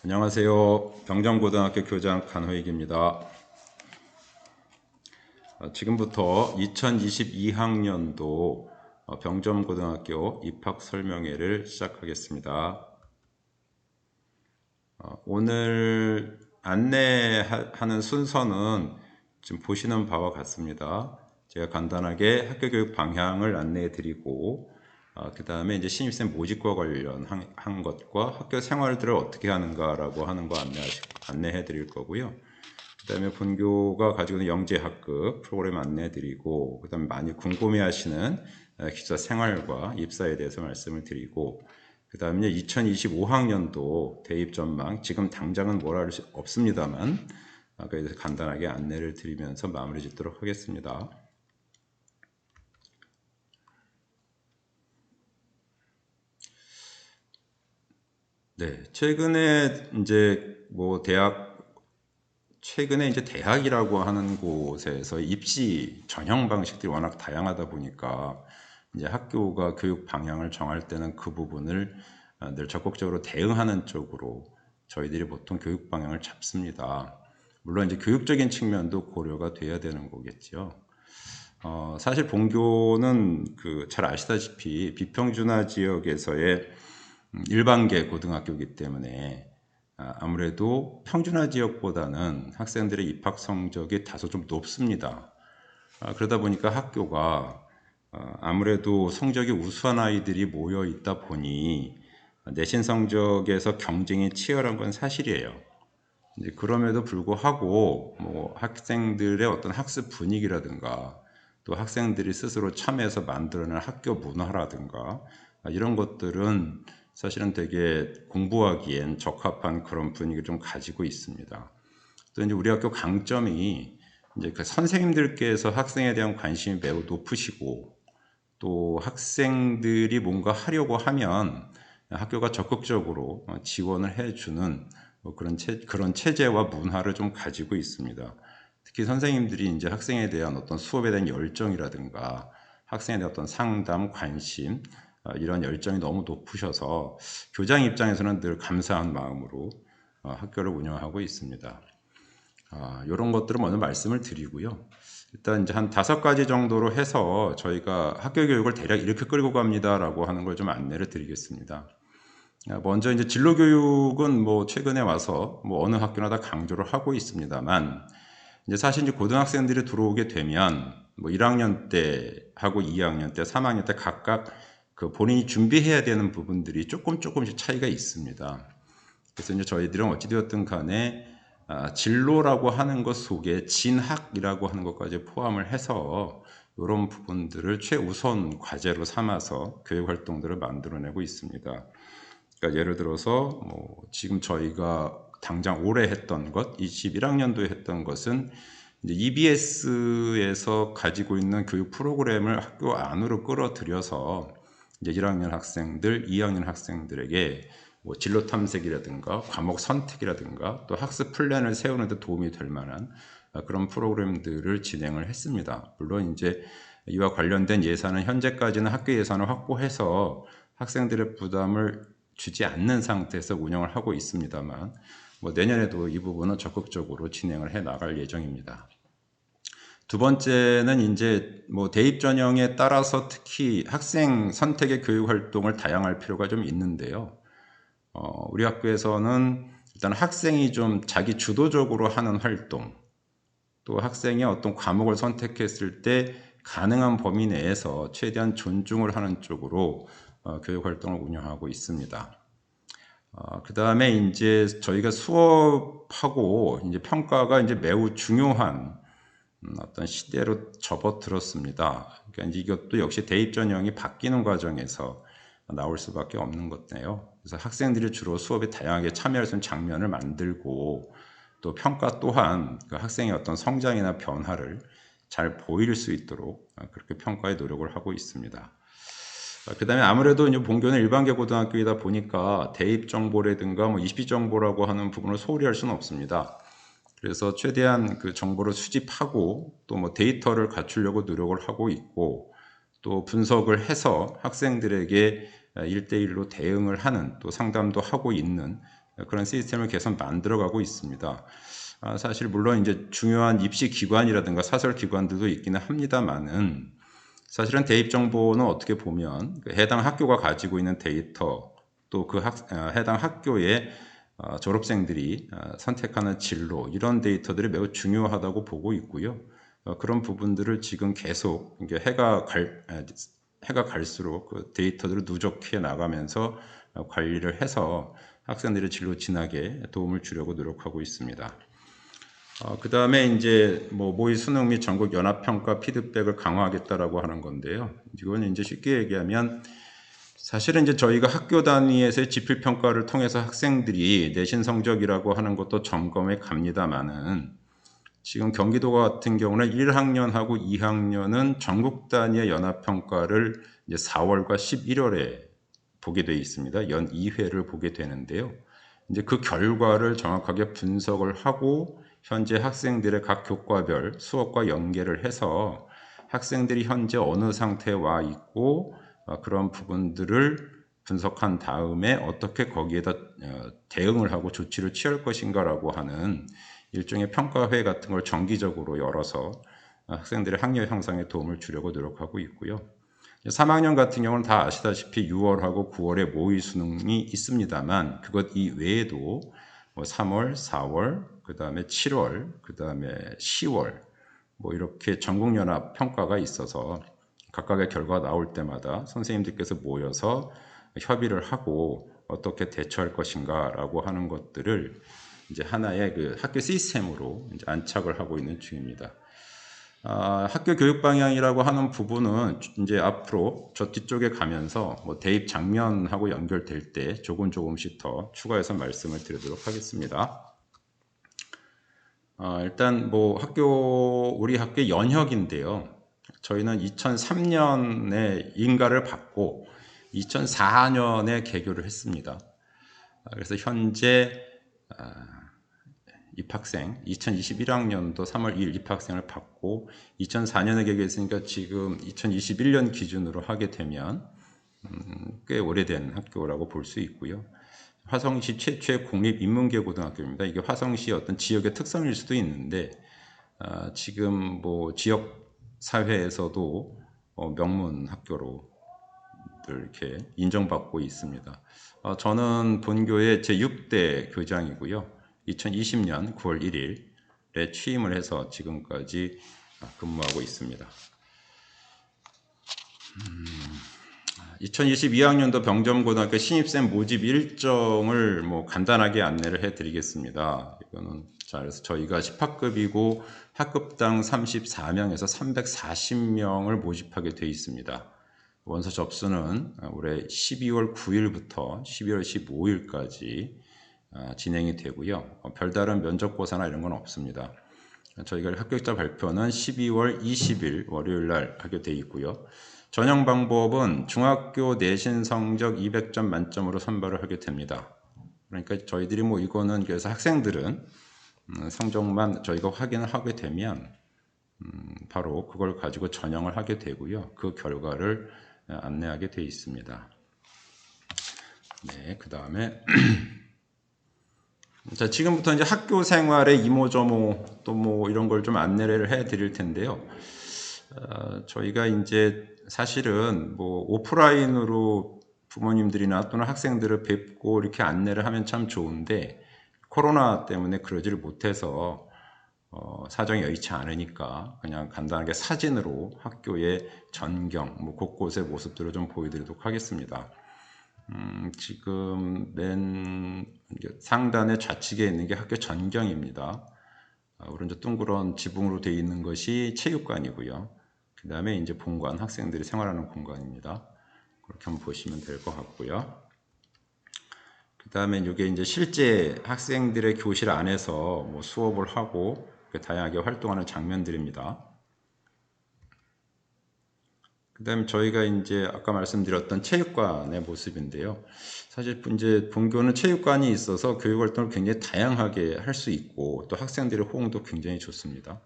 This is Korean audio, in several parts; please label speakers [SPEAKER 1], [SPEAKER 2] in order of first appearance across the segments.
[SPEAKER 1] 안녕하세요. 병정고등학교 교장 간호익입니다. 지금부터 2022학년도 병정고등학교 입학 설명회를 시작하겠습니다. 오늘 안내하는 순서는 지금 보시는 바와 같습니다. 제가 간단하게 학교 교육 방향을 안내해 드리고 그 다음에 이제 신입생 모집과 관련한 것과 학교 생활들을 어떻게 하는가라고 하는 거 안내해 드릴 거고요. 그 다음에 본교가 가지고 있는 영재학급 프로그램 안내해 드리고, 그 다음에 많이 궁금해 하시는 기숙사 생활과 입사에 대해서 말씀을 드리고, 그 다음에 2025학년도 대입 전망, 지금 당장은 뭘 할 수 없습니다만, 그래서 간단하게 안내를 드리면서 마무리 짓도록 하겠습니다. 네, 최근에 이제 대학이라고 하는 곳에서 입시 전형 방식들이 워낙 다양하다 보니까 이제 학교가 교육 방향을 정할 때는 그 부분을 늘 적극적으로 대응하는 쪽으로 저희들이 보통 교육 방향을 잡습니다. 물론 이제 교육적인 측면도 고려가 돼야 되는 거겠죠. 사실 본교는 잘 아시다시피 비평준화 지역에서의 일반계 고등학교이기 때문에 아무래도 평준화 지역보다는 학생들의 입학 성적이 다소 좀 높습니다. 그러다 보니까 학교가 아무래도 성적이 우수한 아이들이 모여 있다 보니 내신 성적에서 경쟁이 치열한 건 사실이에요. 그럼에도 불구하고 뭐 학생들의 어떤 학습 분위기라든가 또 학생들이 스스로 참여해서 만들어낸 학교 문화라든가 이런 것들은 사실은 되게 공부하기엔 적합한 그런 분위기를 좀 가지고 있습니다. 또 이제 우리 학교 강점이 이제 그 선생님들께서 학생에 대한 관심이 매우 높으시고, 또 학생들이 뭔가 하려고 하면 학교가 적극적으로 지원을 해주는 그런 체제와 문화를 좀 가지고 있습니다. 특히 선생님들이 이제 학생에 대한 어떤 수업에 대한 열정이라든가 학생에 대한 어떤 상담, 관심, 이런 열정이 너무 높으셔서 교장 입장에서는 늘 감사한 마음으로 학교를 운영하고 있습니다. 이런 것들을 먼저 말씀을 드리고요. 일단 이제 한 5가지 정도로 해서 저희가 학교 교육을 대략 이렇게 끌고 갑니다라고 하는 걸 좀 안내를 드리겠습니다. 먼저 이제 진로 교육은 뭐 최근에 와서 뭐 어느 학교나 다 강조를 하고 있습니다만, 이제 사실 이제 고등학생들이 들어오게 되면 뭐 1학년 때 하고 2학년 때, 3학년 때 각각 그 본인이 준비해야 되는 부분들이 조금씩 차이가 있습니다. 그래서 이제 저희들은 어찌되었든 간에 진로라고 하는 것 속에 진학이라고 하는 것까지 포함을 해서 이런 부분들을 최우선 과제로 삼아서 교육 활동들을 만들어내고 있습니다. 그러니까 예를 들어서 뭐 지금 저희가 당장 올해 했던 것, 21학년도에 했던 것은 이제 EBS에서 가지고 있는 교육 프로그램을 학교 안으로 끌어들여서 이제 1학년 학생들, 2학년 학생들에게 뭐 진로 탐색이라든가 과목 선택이라든가 또 학습 플랜을 세우는 데 도움이 될 만한 그런 프로그램들을 진행을 했습니다. 물론 이제 이와 관련된 예산은 현재까지는 학교 예산을 확보해서 학생들의 부담을 주지 않는 상태에서 운영을 하고 있습니다만, 뭐 내년에도 이 부분은 적극적으로 진행을 해 나갈 예정입니다. 두 번째는 이제 뭐 대입 전형에 따라서 특히 학생 선택의 교육 활동을 다양할 필요가 좀 있는데요. 우리 학교에서는 일단 학생이 좀 자기 주도적으로 하는 활동, 또 학생이 어떤 과목을 선택했을 때 가능한 범위 내에서 최대한 존중을 하는 쪽으로 교육 활동을 운영하고 있습니다. 그 다음에 이제 저희가 수업하고 이제 평가가 이제 매우 중요한 어떤 시대로 접어들었습니다. 그러니까 이것도 역시 대입 전형이 바뀌는 과정에서 나올 수밖에 없는 건데요. 그래서 학생들이 주로 수업에 다양하게 참여할 수 있는 장면을 만들고, 또 평가 또한 그 학생의 어떤 성장이나 변화를 잘 보일 수 있도록 그렇게 평가에 노력을 하고 있습니다. 그 다음에 아무래도 이제 본교는 일반계 고등학교이다 보니까 대입 정보라든가 뭐 입시 정보라고 하는 부분을 소홀히 할 수는 없습니다. 그래서 최대한 그 정보를 수집하고 또 뭐 데이터를 갖추려고 노력을 하고 있고, 또 분석을 해서 학생들에게 1대1로 대응을 하는 또 상담도 하고 있는 그런 시스템을 계속 만들어가고 있습니다. 사실 물론 이제 중요한 입시 기관이라든가 사설 기관들도 있기는 합니다만은 사실은 대입 정보는 어떻게 보면 해당 학교가 가지고 있는 데이터 또 그 해당 학교의 졸업생들이 선택하는 진로 이런 데이터들이 매우 중요하다고 보고 있고요. 그런 부분들을 지금 계속 이게 해가 갈수록 그 데이터들을 누적해 나가면서 관리를 해서 학생들의 진로 진학에 도움을 주려고 노력하고 있습니다. 그 다음에 이제 뭐 모의 수능 및 전국 연합 평가 피드백을 강화하겠다라고 하는 건데요. 이건 이제 쉽게 얘기하면 사실은 이제 저희가 학교 단위에서의 지필 평가를 통해서 학생들이 내신 성적이라고 하는 것도 점검해 갑니다만은 지금 경기도 같은 경우는 1학년하고 2학년은 전국 단위의 연합 평가를 이제 4월과 11월에 보게 되어 있습니다. 연 2회를 보게 되는데요. 이제 그 결과를 정확하게 분석을 하고 현재 학생들의 각 교과별 수업과 연계를 해서 학생들이 현재 어느 상태에 와 있고 그런 부분들을 분석한 다음에 어떻게 거기에다 대응을 하고 조치를 취할 것인가라고 하는 일종의 평가회 같은 걸 정기적으로 열어서 학생들의 학력 향상에 도움을 주려고 노력하고 있고요. 3학년 같은 경우는 다 아시다시피 6월하고 9월에 모의 수능이 있습니다만 그것 이외에도 3월, 4월, 그 다음에 7월, 그 다음에 10월 뭐 이렇게 전국연합 평가가 있어서 각각의 결과가 나올 때마다 선생님들께서 모여서 협의를 하고 어떻게 대처할 것인가라고 하는 것들을 이제 하나의 그 학교 시스템으로 이제 안착을 하고 있는 중입니다. 학교 교육 방향이라고 하는 부분은 이제 앞으로 저 뒤쪽에 가면서 뭐 대입 장면하고 연결될 때 조금씩 더 추가해서 말씀을 드리도록 하겠습니다. 일단 뭐 우리 학교 연혁인데요. 저희는 2003년에 인가를 받고 2004년에 개교를 했습니다. 그래서 현재 입학생 2021학년도 3월 2일 입학생을 받고 2004년에 개교했으니까 지금 2021년 기준으로 하게 되면 꽤 오래된 학교라고 볼 수 있고요. 화성시 최초의 공립인문계고등학교입니다. 이게 화성시 어떤 지역의 특성일 수도 있는데 지금 뭐 지역 사회에서도 명문 학교로 이렇게 인정받고 있습니다. 저는 본교의 제6대 교장이고요. 2020년 9월 1일에 취임을 해서 지금까지 근무하고 있습니다. 2022학년도 병점고등학교 신입생 모집 일정을 뭐 간단하게 안내를 해드리겠습니다. 이거는 자, 그래서 저희가 10학급이고 학급당 34명에서 340명을 모집하게 되어 있습니다. 원서 접수는 올해 12월 9일부터 12월 15일까지 진행이 되고요. 별다른 면접고사나 이런 건 없습니다. 저희가 합격자 발표는 12월 20일 월요일 날 하게 되어 있고요. 전형 방법은 중학교 내신 성적 200점 만점으로 선발을 하게 됩니다. 그러니까 저희들이 뭐 이거는 그래서 학생들은 성적만 저희가 확인을 하게 되면 바로 그걸 가지고 전형을 하게 되고요. 그 결과를 안내하게 되어 있습니다. 네, 그 다음에 자, 지금부터 이제 학교 생활의 이모저모 또 뭐 이런 걸 좀 안내를 해 드릴 텐데요. 저희가 이제 사실은 뭐 오프라인으로 부모님들이나 또는 학생들을 뵙고 이렇게 안내를 하면 참 좋은데 코로나 때문에 그러지를 못해서 사정이 여의치 않으니까 그냥 간단하게 사진으로 학교의 전경, 뭐 곳곳의 모습들을 좀 보여드리도록 하겠습니다. 지금 맨 상단의 좌측에 있는 게 학교 전경입니다. 오른쪽 둥그런 지붕으로 되어 있는 것이 체육관이고요. 그 다음에 이제 본관, 학생들이 생활하는 공간입니다. 그렇게 한번 보시면 될 것 같고요. 그 다음에 이게 이제 실제 학생들의 교실 안에서 뭐 수업을 하고 다양하게 활동하는 장면들입니다. 그 다음에 저희가 이제 아까 말씀드렸던 체육관의 모습인데요. 사실 이제 본교는 체육관이 있어서 교육 활동을 굉장히 다양하게 할 수 있고 또 학생들의 호응도 굉장히 좋습니다.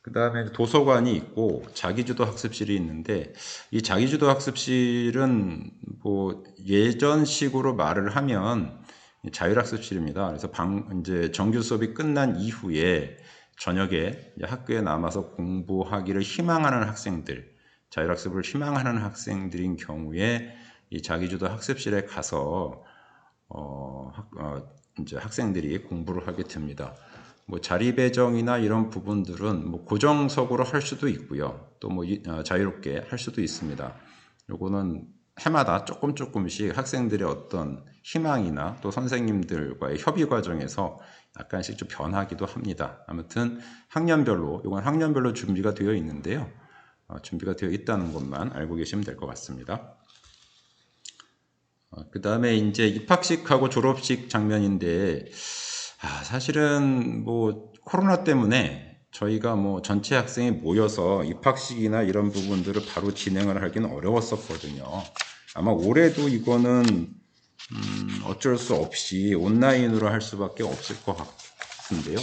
[SPEAKER 1] 그 다음에 도서관이 있고 자기주도 학습실이 있는데, 이 자기주도 학습실은 뭐 예전식으로 말을 하면 자율학습실입니다. 그래서 이제 정규 수업이 끝난 이후에 저녁에 이제 학교에 남아서 공부하기를 희망하는 학생들, 자율학습을 희망하는 학생들인 경우에 이 자기주도 학습실에 가서 이제 학생들이 공부를 하게 됩니다. 뭐 자리 배정이나 이런 부분들은 뭐 고정석으로 할 수도 있고요. 또 뭐 자유롭게 할 수도 있습니다. 요거는 해마다 조금씩 학생들의 어떤 희망이나 또 선생님들과의 협의 과정에서 약간씩 좀 변하기도 합니다. 아무튼 학년별로, 이건 학년별로 준비가 되어 있는데요. 준비가 되어 있다는 것만 알고 계시면 될 것 같습니다. 그 다음에 이제 입학식하고 졸업식 장면인데, 사실은 뭐 코로나 때문에 저희가 뭐 전체 학생이 모여서 입학식이나 이런 부분들을 바로 진행을 하기는 어려웠었거든요. 아마 올해도 이거는 어쩔 수 없이 온라인으로 할 수밖에 없을 것 같은데요.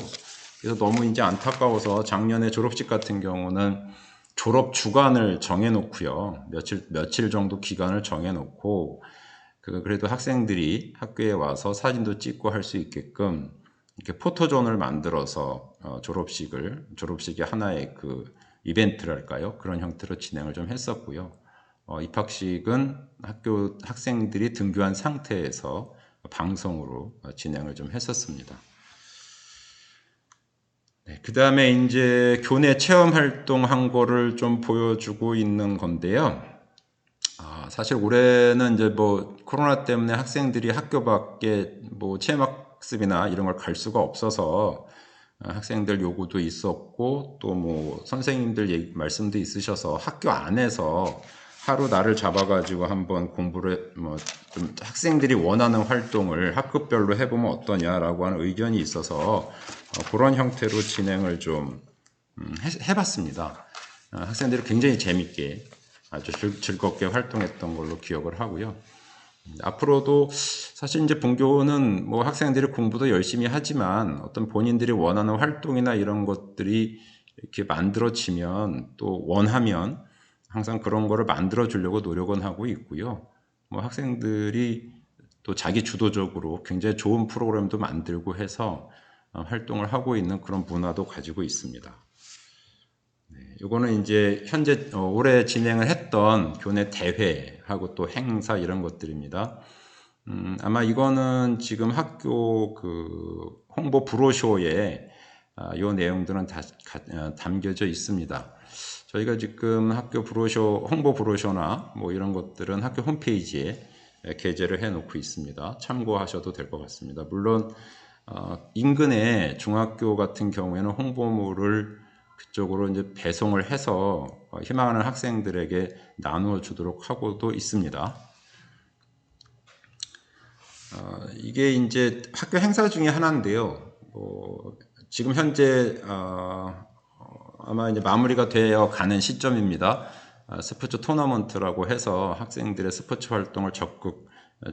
[SPEAKER 1] 그래서 너무 이제 안타까워서 작년에 졸업식 같은 경우는 졸업 주간을 정해놓고요. 며칠 정도 기간을 정해놓고, 그래도 학생들이 학교에 와서 사진도 찍고 할 수 있게끔 이렇게 포토존을 만들어서 졸업식이 하나의 그 이벤트랄까요? 그런 형태로 진행을 좀 했었고요. 입학식은 학교 학생들이 등교한 상태에서 방송으로 진행을 좀 했었습니다. 네, 그 다음에 이제 교내 체험 활동한 거를 좀 보여주고 있는 건데요. 사실 올해는 이제 뭐 코로나 때문에 학생들이 학교 밖에 뭐 체험학습이나 이런 걸 갈 수가 없어서 학생들 요구도 있었고, 또 뭐 선생님들 말씀도 있으셔서 학교 안에서 하루 날을 잡아가지고 한번 공부를 뭐 좀 학생들이 원하는 활동을 학급별로 해보면 어떠냐라고 하는 의견이 있어서 그런 형태로 진행을 좀 해봤습니다. 학생들이 굉장히 재밌게 아주 즐겁게 활동했던 걸로 기억을 하고요. 앞으로도 사실 이제 본교는 뭐 학생들이 공부도 열심히 하지만 어떤 본인들이 원하는 활동이나 이런 것들이 이렇게 만들어지면, 또 원하면 항상 그런 거를 만들어 주려고 노력은 하고 있고요. 뭐 학생들이 또 자기 주도적으로 굉장히 좋은 프로그램도 만들고 해서 활동을 하고 있는 그런 문화도 가지고 있습니다. 이거는 이제 현재 올해 진행을 했던 교내 대회하고 또 행사 이런 것들입니다. 아마 이거는 지금 학교 그 홍보 브로셔에 이 내용들은 다 담겨져 있습니다. 저희가 지금 학교 브로셔, 홍보 브로셔나 뭐 이런 것들은 학교 홈페이지에 게재를 해 놓고 있습니다. 참고하셔도 될 것 같습니다. 물론 인근의 중학교 같은 경우에는 홍보물을 그쪽으로 이제 배송을 해서 희망하는 학생들에게 나누어 주도록 하고도 있습니다. 이게 이제 학교 행사 중에 하나인데요. 지금 현재 아마 이제 마무리가 되어 가는 시점입니다. 스포츠 토너먼트라고 해서 학생들의 스포츠 활동을 적극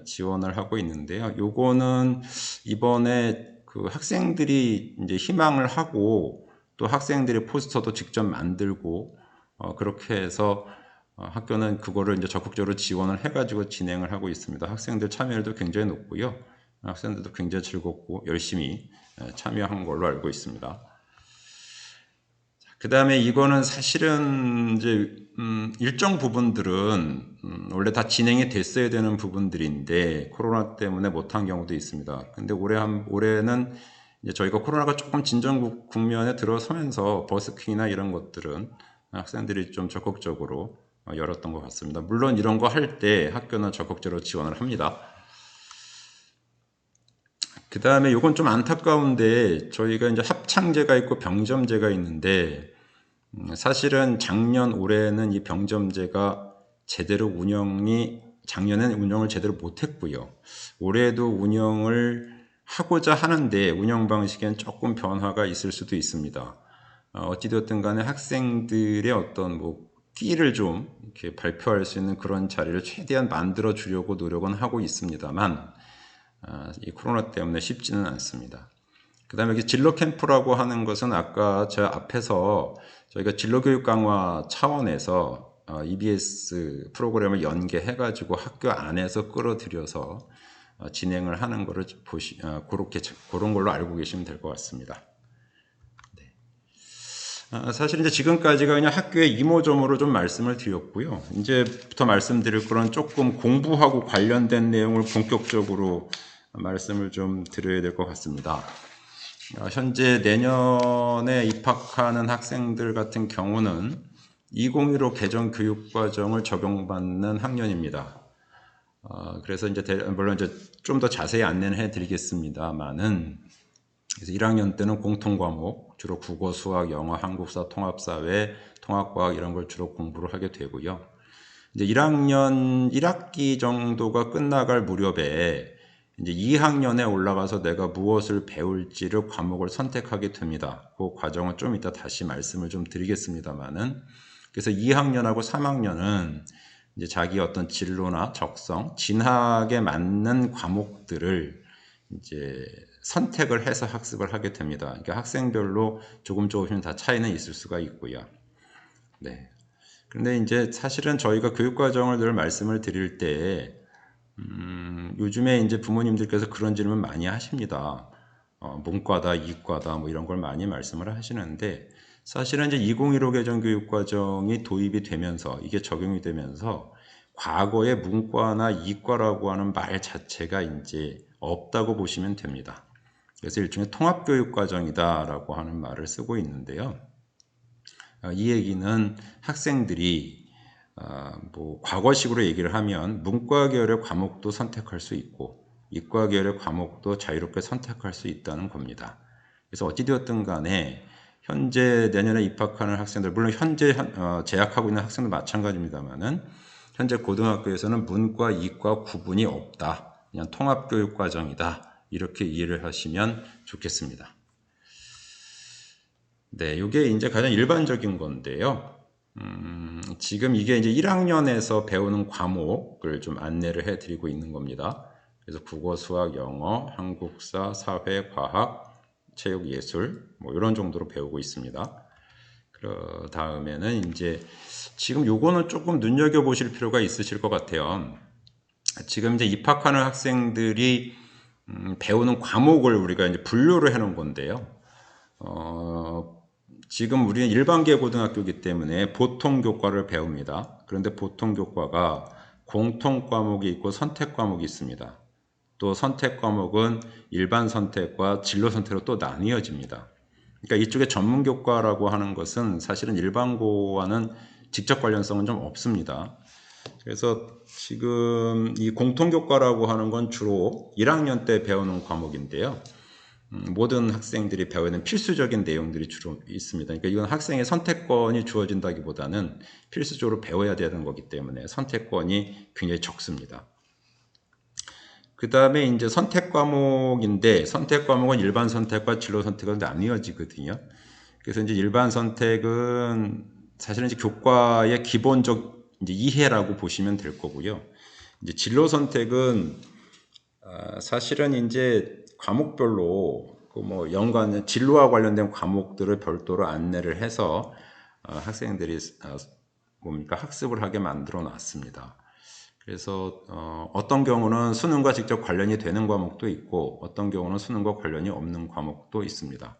[SPEAKER 1] 지원을 하고 있는데요. 요거는 이번에 그 학생들이 이제 희망을 하고, 또 학생들이 포스터도 직접 만들고 그렇게 해서 학교는 그거를 이제 적극적으로 지원을 해가지고 진행을 하고 있습니다. 학생들 참여율도 굉장히 높고요. 학생들도 굉장히 즐겁고 열심히 참여한 걸로 알고 있습니다. 그 다음에 이거는 사실은 이제 일정 부분들은 원래 다 진행이 됐어야 되는 부분들인데 코로나 때문에 못한 경우도 있습니다. 근데 올해는 이제 저희가 코로나가 조금 진정 국면에 들어서면서 버스킹이나 이런 것들은 학생들이 좀 적극적으로 열었던 것 같습니다. 물론 이런 거 할 때 학교는 적극적으로 지원을 합니다. 그 다음에 이건 좀 안타까운데, 저희가 이제 합창제가 있고 병점제가 있는데, 사실은 작년 올해는 이 병점제가 작년에는 운영을 제대로 못했고요. 올해도 운영을 하고자 하는데 운영 방식엔 조금 변화가 있을 수도 있습니다. 어찌되었든 간에 학생들의 어떤 뭐 끼를 좀 이렇게 발표할 수 있는 그런 자리를 최대한 만들어 주려고 노력은 하고 있습니다만, 이 코로나 때문에 쉽지는 않습니다. 그다음에 여기 진로 캠프라고 하는 것은 아까 저 앞에서 저희가 진로 교육 강화 차원에서 EBS 프로그램을 연계해가지고 학교 안에서 끌어들여서 진행을 하는 거를 그런 걸로 알고 계시면 될 것 같습니다. 사실 이제 지금까지가 그냥 학교의 이모저모로 좀 말씀을 드렸고요. 이제부터 말씀드릴 거는 조금 공부하고 관련된 내용을 본격적으로 말씀을 좀 드려야 될 것 같습니다. 현재 내년에 입학하는 학생들 같은 경우는 2015 개정 교육과정을 적용받는 학년입니다. 그래서 이제 물론 이제 좀 더 자세히 안내는 해드리겠습니다만은 그래서 1학년 때는 공통 과목 주로 국어, 수학, 영어, 한국사, 통합사회, 통합과학 이런 걸 주로 공부를 하게 되고요. 이제 1학년 1학기 정도가 끝나갈 무렵에 이제 2학년에 올라가서 내가 무엇을 배울지를 과목을 선택하게 됩니다. 그 과정은 좀 이따 다시 말씀을 좀 드리겠습니다만은 그래서 2학년하고 3학년은 이제 자기 어떤 진로나 적성, 진학에 맞는 과목들을 이제 선택을 해서 학습을 하게 됩니다. 그러니까 학생별로 조금씩 다 차이는 있을 수가 있고요. 네. 그런데 이제 사실은 저희가 교육과정을 늘 말씀을 드릴 때 요즘에 이제 부모님들께서 그런 질문 많이 하십니다. 문과다, 이과다, 뭐 이런 걸 많이 말씀을 하시는데 사실은 이제 2015 개정 교육과정이 도입이 되면서 이게 적용이 되면서 과거에 문과나 이과라고 하는 말 자체가 이제 없다고 보시면 됩니다. 그래서 일종의 통합교육과정이다라고 하는 말을 쓰고 있는데요. 이 얘기는 학생들이 뭐 과거식으로 얘기를 하면 문과 계열의 과목도 선택할 수 있고 이과 계열의 과목도 자유롭게 선택할 수 있다는 겁니다. 그래서 어찌되었든 간에 현재 내년에 입학하는 학생들 물론 현재 재학하고 있는 학생도 마찬가지입니다만은 현재 고등학교에서는 문과 이과 구분이 없다. 그냥 통합교육과정이다. 이렇게 이해를 하시면 좋겠습니다. 네, 이게 이제 가장 일반적인 건데요. 지금 이게 이제 1학년에서 배우는 과목을 좀 안내를 해드리고 있는 겁니다. 그래서 국어, 수학, 영어, 한국사, 사회, 과학, 체육, 예술 뭐 이런 정도로 배우고 있습니다. 그 다음에는 이제 지금 요거는 조금 눈여겨보실 필요가 있으실 것 같아요. 지금 이제 입학하는 학생들이 배우는 과목을 우리가 이제 분류를 해놓은 건데요. 지금 우리는 일반계 고등학교이기 때문에 보통 교과를 배웁니다. 그런데 보통 교과가 공통 과목이 있고 선택 과목이 있습니다. 또 선택 과목은 일반 선택과 진로 선택으로 또 나뉘어집니다. 그러니까 이쪽에 전문 교과라고 하는 것은 사실은 일반고와는 직접 관련성은 좀 없습니다. 그래서 지금 이 공통교과라고 하는 건 주로 1학년 때 배우는 과목인데요. 모든 학생들이 배워야 하는 필수적인 내용들이 주로 있습니다. 그러니까 이건 학생의 선택권이 주어진다기보다는 필수적으로 배워야 되는 거기 때문에 선택권이 굉장히 적습니다. 그 다음에 이제 선택 과목인데 선택 과목은 일반 선택과 진로 선택은 나뉘어지거든요. 그래서 이제 일반 선택은 사실은 이제 교과의 기본적 이제 이해라고 보시면 될 거고요. 이제 진로 선택은 사실은 이제 과목별로 그 뭐 연관 진로와 관련된 과목들을 별도로 안내를 해서 학생들이 뭡니까 학습을 하게 만들어 놨습니다. 그래서 어떤 경우는 수능과 직접 관련이 되는 과목도 있고 어떤 경우는 수능과 관련이 없는 과목도 있습니다.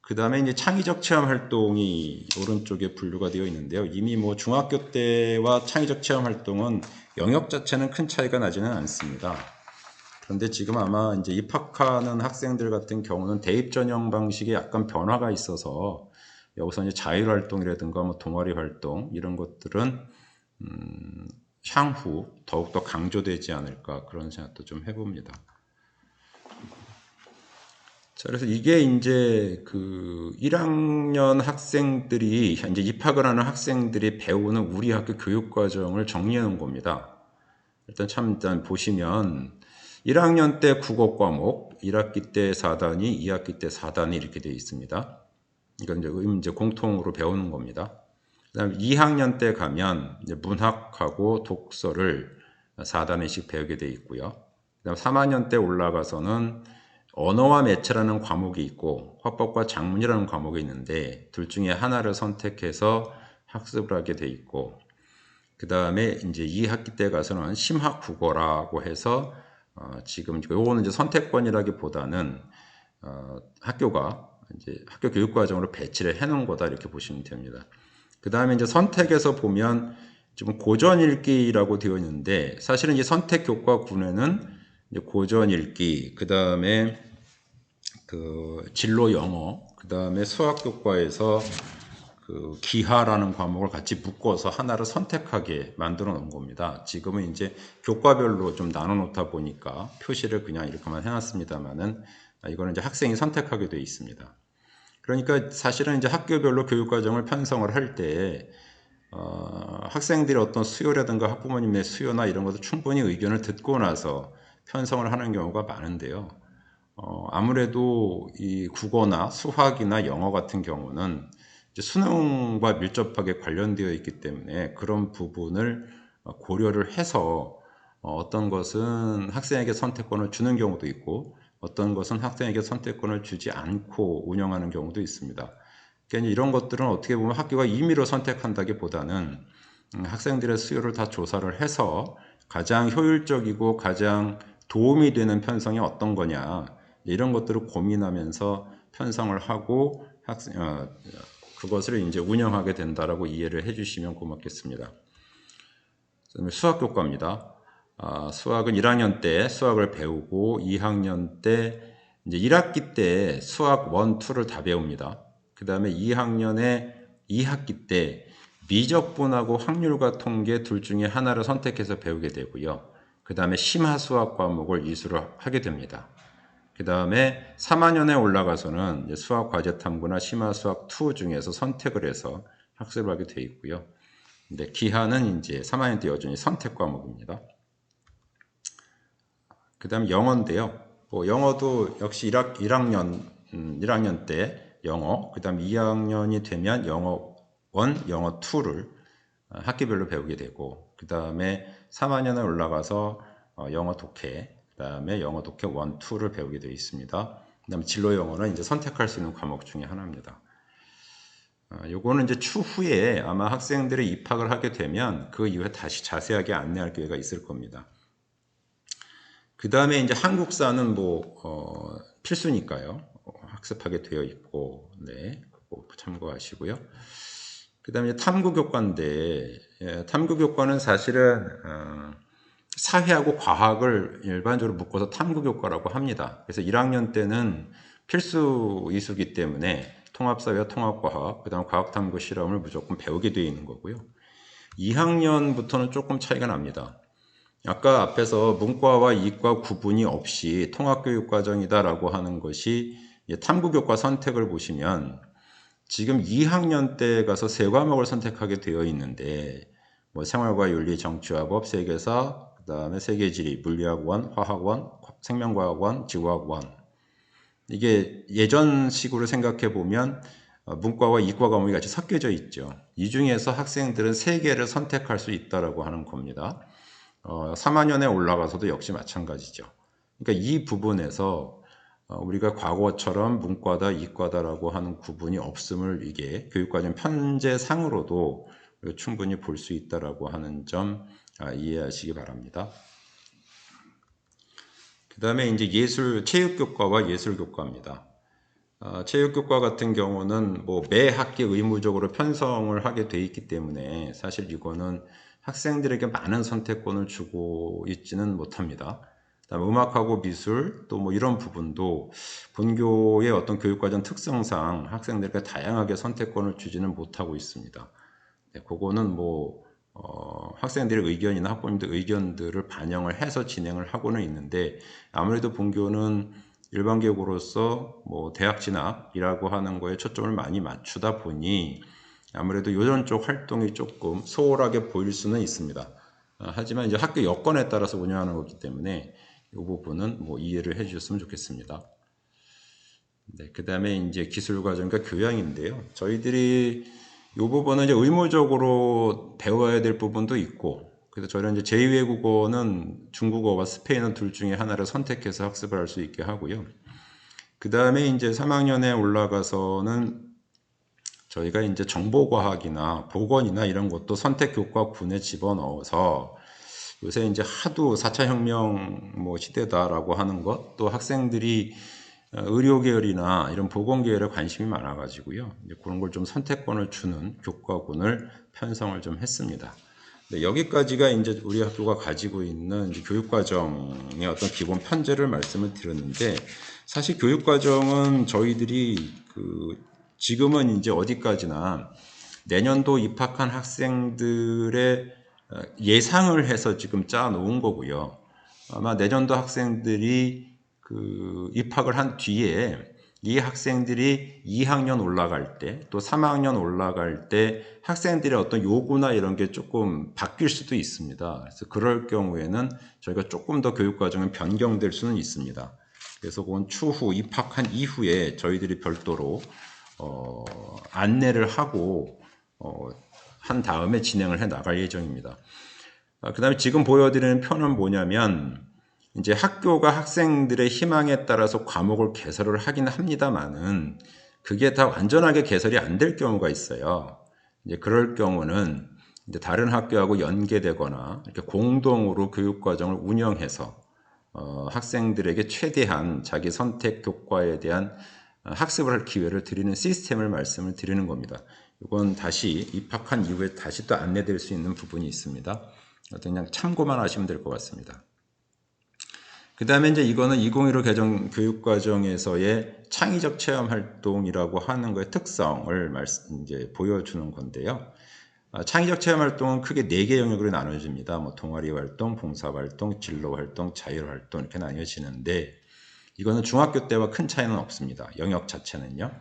[SPEAKER 1] 그 다음에 이제 창의적 체험 활동이 오른쪽에 분류가 되어 있는데요. 이미 뭐 중학교 때와 창의적 체험 활동은 영역 자체는 큰 차이가 나지는 않습니다. 그런데 지금 아마 이제 입학하는 학생들 같은 경우는 대입 전형 방식에 약간 변화가 있어서 여기서 이제 자율 활동이라든가 뭐 동아리 활동 이런 것들은 향후 더욱더 강조되지 않을까 그런 생각도 좀 해봅니다. 자, 그래서 이게 이제 그 1학년 학생들이 이제 입학을 하는 학생들이 배우는 우리 학교 교육 과정을 정리해 놓은 겁니다. 일단 보시면 1학년 때 국어 과목 1학기 때 4단위, 2학기 때 4단위 이렇게 되어 있습니다. 이건 이제 공통으로 배우는 겁니다. 그다음에 2학년 때 가면 이제 문학하고 독서를 4단위씩 배우게 되어 있고요. 그다음 3학년 때 올라가서는 언어와 매체라는 과목이 있고 화법과 작문이라는 과목이 있는데 둘 중에 하나를 선택해서 학습을 하게 돼 있고 그 다음에 이제 2학기 때 가서는 심학 국어라고 해서 지금 요거는 이제 선택권이라기보다는 학교가 이제 학교 교육 과정으로 배치를 해 놓은 거다 이렇게 보시면 됩니다. 그 다음에 이제 선택에서 보면 지금 고전 읽기라고 되어 있는데 사실은 이 선택 교과군에는 이제 고전 읽기, 그 다음에 그 진로 영어, 그 다음에 수학 교과에서 그 기하라는 과목을 같이 묶어서 하나를 선택하게 만들어 놓은 겁니다. 지금은 이제 교과별로 좀 나눠 놓다 보니까 표시를 그냥 이렇게만 해놨습니다만은 이거는 이제 학생이 선택하게 되어 있습니다. 그러니까 사실은 이제 학교별로 교육과정을 편성을 할 때 학생들의 어떤 수요라든가 학부모님의 수요나 이런 것도 충분히 의견을 듣고 나서 편성을 하는 경우가 많은데요. 아무래도 이 국어나 수학이나 영어 같은 경우는 이제 수능과 밀접하게 관련되어 있기 때문에 그런 부분을 고려를 해서 어떤 것은 학생에게 선택권을 주는 경우도 있고 어떤 것은 학생에게 선택권을 주지 않고 운영하는 경우도 있습니다. 그러니까 이런 것들은 어떻게 보면 학교가 임의로 선택한다기보다는 학생들의 수요를 다 조사를 해서 가장 효율적이고 가장 도움이 되는 편성이 어떤 거냐 이런 것들을 고민하면서 편성을 하고 그것을 이제 운영하게 된다라고 이해를 해주시면 고맙겠습니다. 수학 교과입니다. 수학은 1학년 때 수학을 배우고 2학년 때 이제 1학기 때 수학 1, 2를 다 배웁니다. 그 다음에 2학년에 2학기 때 미적분하고 확률과 통계 둘 중에 하나를 선택해서 배우게 되고요. 그 다음에 심화수학 과목을 이수를 하게 됩니다. 그 다음에 3학년에 올라가서는 수학 과제 탐구나 심화수학 2 중에서 선택을 해서 학습을 하게 되어 있고요. 근데 기하는 이제 3학년 때 여전히 선택 과목입니다. 그 다음 영어인데요. 영어도 역시 1학년 때 영어, 그 다음 2학년이 되면 영어 1, 영어 2를 학기별로 배우게 되고, 그 다음에 3학년에 올라가서 영어 독해, 그 다음에 영어 독해 1, 2를 배우게 되어 있습니다. 그 다음에 진로 영어는 이제 선택할 수 있는 과목 중에 하나입니다. 요거는 이제 추후에 아마 학생들이 입학을 하게 되면 그 이후에 다시 자세하게 안내할 기회가 있을 겁니다. 그 다음에 이제 한국사는 필수니까요. 학습하게 되어 있고, 네, 그거 참고하시고요. 그 다음에 탐구교과인데, 탐구교과는 사실은 사회하고 과학을 일반적으로 묶어서 탐구교과라고 합니다. 그래서 1학년 때는 필수 이수기 때문에 통합사회와 통합과학, 그 다음 과학탐구 실험을 무조건 배우게 되어 있는 거고요. 2학년부터는 조금 차이가 납니다. 아까 앞에서 문과와 이과 구분이 없이 통합교육과정이다라고 하는 것이 탐구교과 선택을 보시면 지금 2학년 때 가서 세 과목을 선택하게 되어 있는데 생활과 윤리, 정치와 법, 세계사, 그 다음에 세계지리, 물리학원, 화학원, 생명과학원, 지구학원. 이게 예전식으로 생각해 보면 문과와 이과 과목이 같이 섞여져 있죠. 이 중에서 학생들은 세 개를 선택할 수 있다라고 하는 겁니다. 3학년에 올라가서도 역시 마찬가지죠. 그러니까 이 부분에서 우리가 과거처럼 문과다 이과다라고 하는 구분이 없음을 이게 교육과정 편제상으로도 충분히 볼 수 있다라고 하는 점 이해하시기 바랍니다. 그 다음에 이제 체육교과와 예술교과입니다. 체육교과 같은 경우는 매 학기 의무적으로 편성을 하게 돼 있기 때문에 사실 이거는 학생들에게 많은 선택권을 주고 있지는 못합니다. 그다음 음악하고 미술 또 이런 부분도 본교의 어떤 교육과정 특성상 학생들에게 다양하게 선택권을 주지는 못하고 있습니다. 네, 그거는 학생들의 의견이나 학부모님들 의견들을 반영을 해서 진행을 하고는 있는데 아무래도 본교는 일반교육으로서 대학 진학이라고 하는 거에 초점을 많이 맞추다 보니 아무래도 이런 쪽 활동이 조금 소홀하게 보일 수는 있습니다. 하지만 이제 학교 여건에 따라서 운영하는 거기 때문에 이 부분은 이해를 해주셨으면 좋겠습니다. 네, 그 다음에 이제 기술과정과 교양인데요. 저희들이 이 부분은 이제 의무적으로 배워야 될 부분도 있고, 그래서 저희는 이제 제2외국어는 중국어와 스페인어 둘 중에 하나를 선택해서 학습을 할 수 있게 하고요. 그 다음에 이제 3학년에 올라가서는 저희가 이제 정보과학이나 보건이나 이런 것도 선택교과군에 집어넣어서 요새 이제 하도 4차 혁명 뭐 시대다라고 하는 것, 또 학생들이 의료 계열이나 이런 보건 계열에 관심이 많아가지고요. 이제 그런 걸 좀 선택권을 주는 교과군을 편성을 좀 했습니다. 네, 여기까지가 이제 우리 학교가 가지고 있는 이제 교육과정의 어떤 기본 편제를 말씀을 드렸는데, 사실 교육과정은 저희들이 지금은 이제 어디까지나 내년도 입학한 학생들의 예상을 해서 지금 짜 놓은 거고요. 아마 내년도 학생들이 입학을 한 뒤에 이 학생들이 2학년 올라갈 때, 또 3학년 올라갈 때 학생들의 어떤 요구나 이런 게 조금 바뀔 수도 있습니다. 그래서 그럴 경우에는 저희가 조금 더 교육과정은 변경될 수는 있습니다. 그래서 그건 추후 입학한 이후에 저희들이 별도로 안내를 하고 한 다음에 진행을 해 나갈 예정입니다. 그 다음에 지금 보여드리는 표는 뭐냐면, 이제 학교가 학생들의 희망에 따라서 과목을 개설을 하긴 합니다만은 그게 다 완전하게 개설이 안 될 경우가 있어요. 이제 그럴 경우는 이제 다른 학교하고 연계되거나 이렇게 공동으로 교육과정을 운영해서 학생들에게 최대한 자기 선택 교과에 대한 학습을 할 기회를 드리는 시스템을 말씀을 드리는 겁니다. 이건 다시 입학한 이후에 다시 또 안내될 수 있는 부분이 있습니다. 그냥 참고만 하시면 될 것 같습니다. 그 다음에 이제 이거는 2015 개정 교육과정에서의 창의적 체험 활동이라고 하는 거의 특성을 이제 보여주는 건데요. 창의적 체험 활동은 크게 4개 영역으로 나눠집니다. 뭐 동아리 활동, 봉사 활동, 진로 활동, 자율 활동 이렇게 나뉘어지는데, 이거는 중학교 때와 큰 차이는 없습니다. 영역 자체는요.